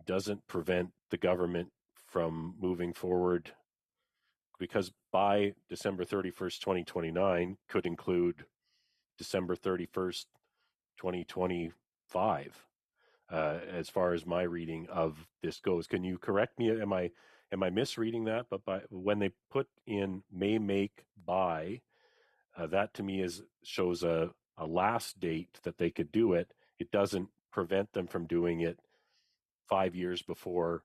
doesn't prevent the government from moving forward, because by December 31st, 2029 could include December 31st, 2025. As far as my reading of this goes, can you correct me? Am I misreading that? But when they put in may make by, that to me shows a last date that they could do it. It doesn't prevent them from doing it 5 years before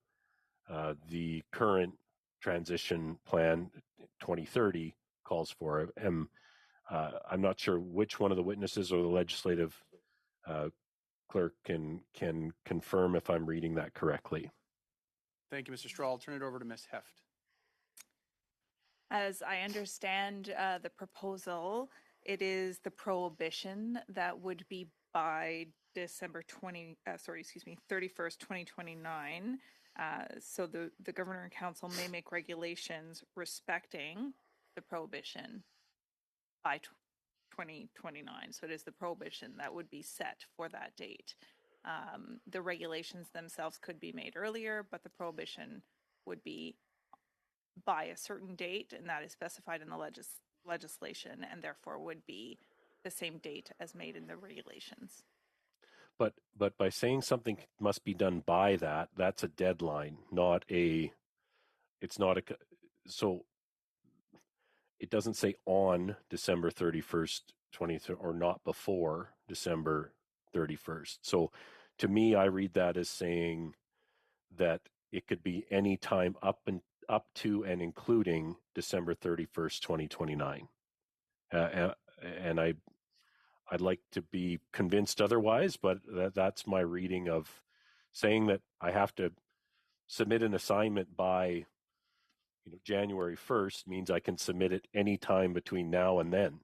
the current transition plan 2030 calls for. I'm not sure which one of the witnesses or the legislative clerk can confirm if I'm reading that correctly. Thank you, Mr. Straw. I'll turn it over to Ms. Heft. As I understand the proposal, it is the prohibition that would be by December 31st, 2029. So the Governor and Council may make regulations respecting the prohibition by 2029. So it is the prohibition that would be set for that date. The regulations themselves could be made earlier, but the prohibition would be by a certain date, and that is specified in the legislation, and therefore would be the same date as made in the regulations. But by saying something must be done by that, that's a deadline, not a it's not a, so it doesn't say on December 31st, 20, or not before December 31st. So to me, I read that as saying that it could be any time up to and including December 31st, 2029. And I'd like to be convinced otherwise, but that's my reading of saying that I have to submit an assignment by January 1st means I can submit it any time between now and then.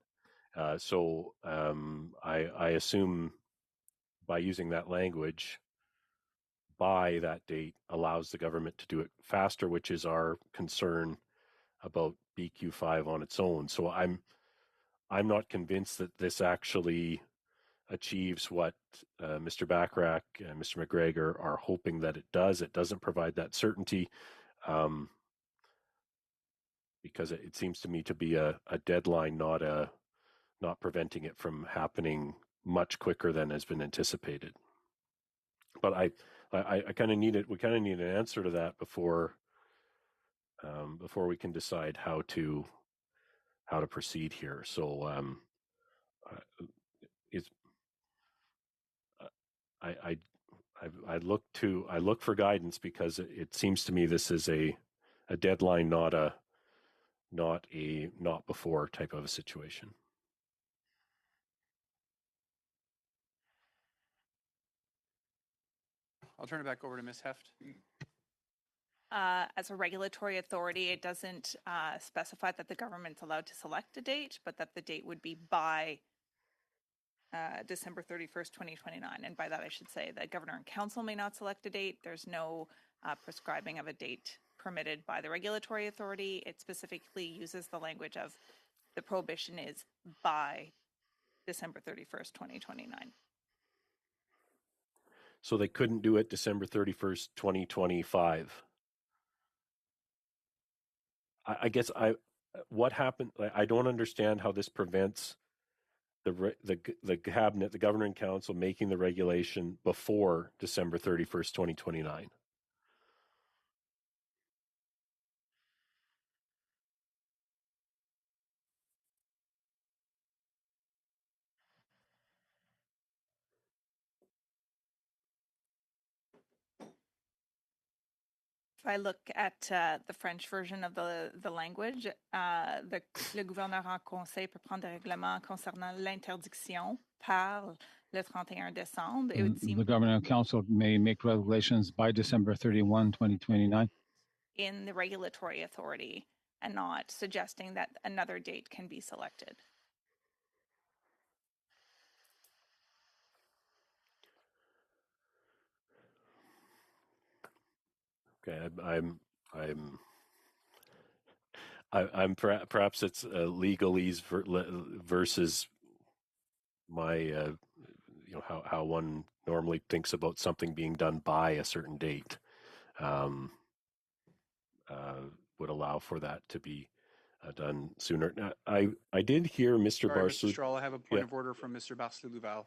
So I assume by using that language, by that date allows the government to do it faster, which is our concern about BQ5 on its own. So I'm not convinced that this actually achieves what Mr. Bachrach and Mr. McGregor are hoping that it does. It doesn't provide that certainty because it seems to me to be a deadline, not preventing it from happening much quicker than has been anticipated. But I kind of need it. We kind of need an answer to that before we can decide how to proceed here. So I look for guidance because it seems to me this is a deadline, not before type of a situation. I'll turn it back over to Ms. Heft. As a regulatory authority, it doesn't specify that the government's allowed to select a date, but that the date would be by December 31st, 2029. And by that, I should say that Governor and Council may not select a date. There's no prescribing of a date permitted by the regulatory authority. It specifically uses the language of the prohibition is by December 31st, 2029. So they couldn't do it December 31st, 2025. I guess what happened? I don't understand how this prevents the cabinet, the governor and council making the regulation before December 31st, 2029. If I look at the French version of the language, le gouverneur en conseil peut prendre des règlements concernant l'interdiction par le 31 décembre. It would seem The governor and council may make regulations by December 31, 2029. In the regulatory authority and not suggesting that another date can be selected. Okay, I'm perhaps it's legalese versus my how one normally thinks about something being done by a certain date would allow for that to be done sooner. Now, I did hear Mr. Sorry, Barsu. Mr. Stroll, I have a point of order from Mr. Barcelou-Duval.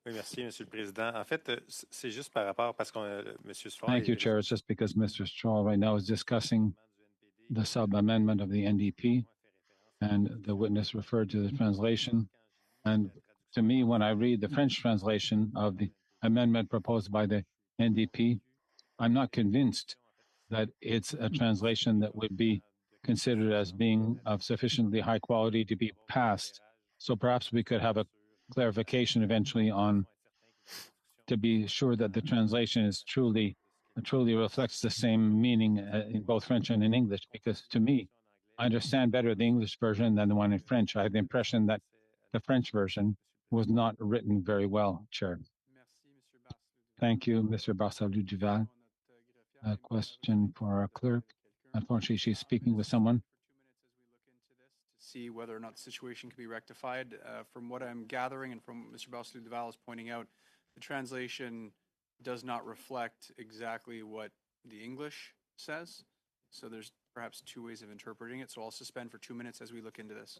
Oui, merci, Monsieur le Président. En fait, c'est juste par rapport parce qu'on Monsieur Stroll. Thank you, Chair. It's just because Mr. Stroll right now is discussing the sub-amendment of the NDP, and the witness referred to the translation. And to me, when I read the French translation of the amendment proposed by the NDP, I'm not convinced that it's a translation that would be considered as being of sufficiently high quality to be passed. So perhaps we could have a clarification eventually on to be sure that the translation is truly reflects the same meaning in both French and in English, because to me, I understand better the English version than the one in French. I had the impression that the French version was not written very well, Chair. Thank you, Mr. Barcelou-Duval. A question for our clerk. Unfortunately, she's speaking with someone. See whether or not the situation can be rectified. From what I'm gathering and from Mr. Barcelou-Duval is pointing out, the translation does not reflect exactly what the English says. So there's perhaps two ways of interpreting it. So I'll suspend for 2 minutes as we look into this.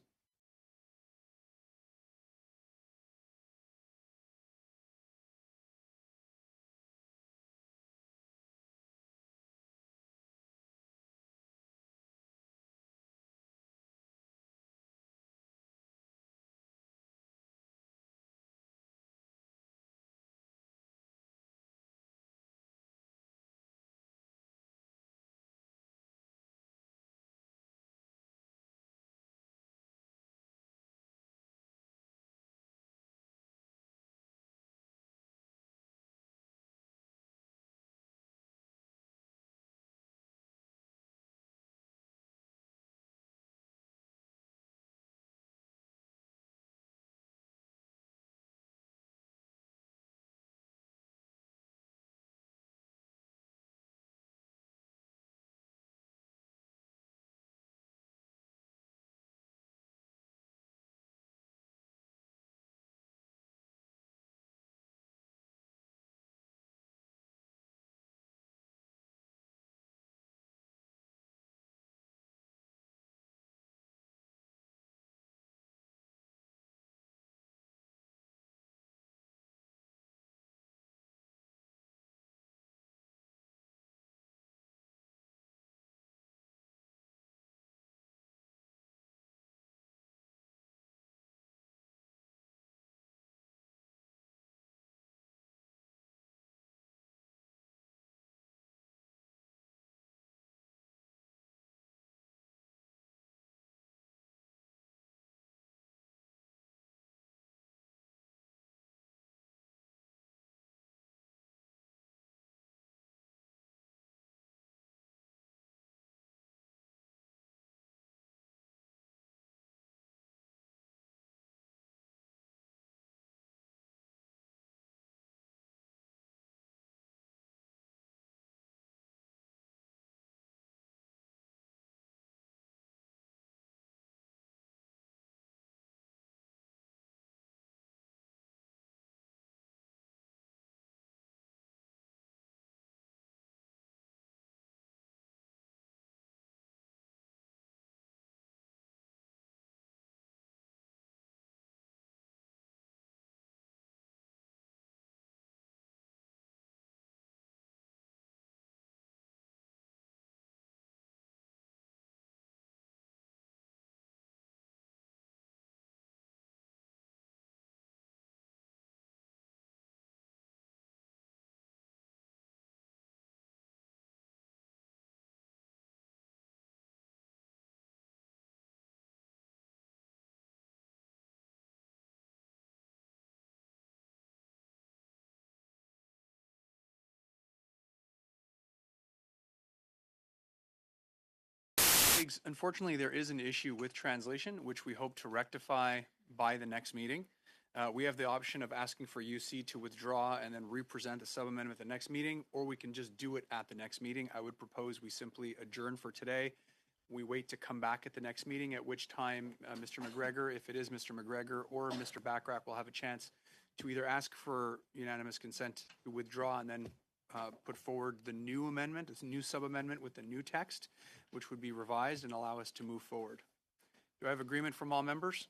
Colleagues, unfortunately, there is an issue with translation, which we hope to rectify by the next meeting. We have the option of asking for UC to withdraw and then represent a sub-amendment at the next meeting, or we can just do it at the next meeting. I would propose we simply adjourn for today. We wait to come back at the next meeting, at which time Mr. McGregor, if it is Mr. McGregor or Mr. Bachrach, will have a chance to either ask for unanimous consent to withdraw and then put forward the new amendment, this new sub-amendment with the new text, which would be revised and allow us to move forward. Do I have agreement from all members?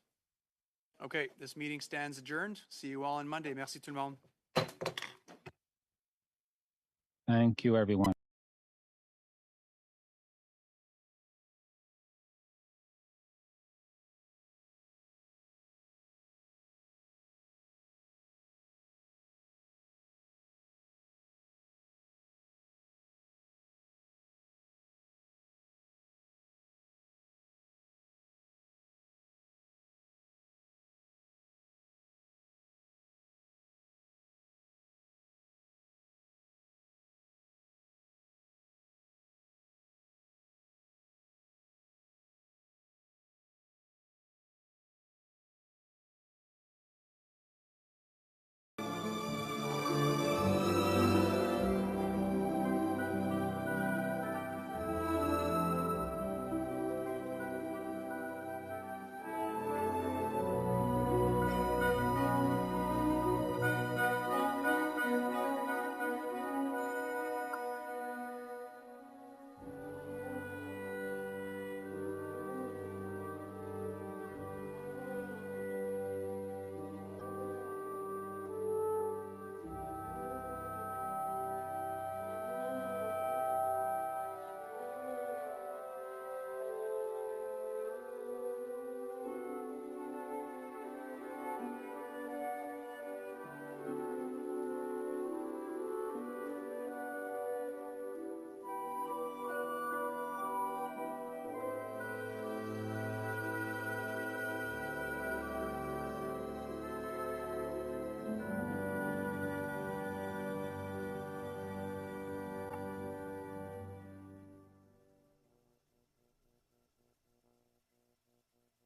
Okay, this meeting stands adjourned. See you all on Monday. Merci tout le monde. Thank you, everyone.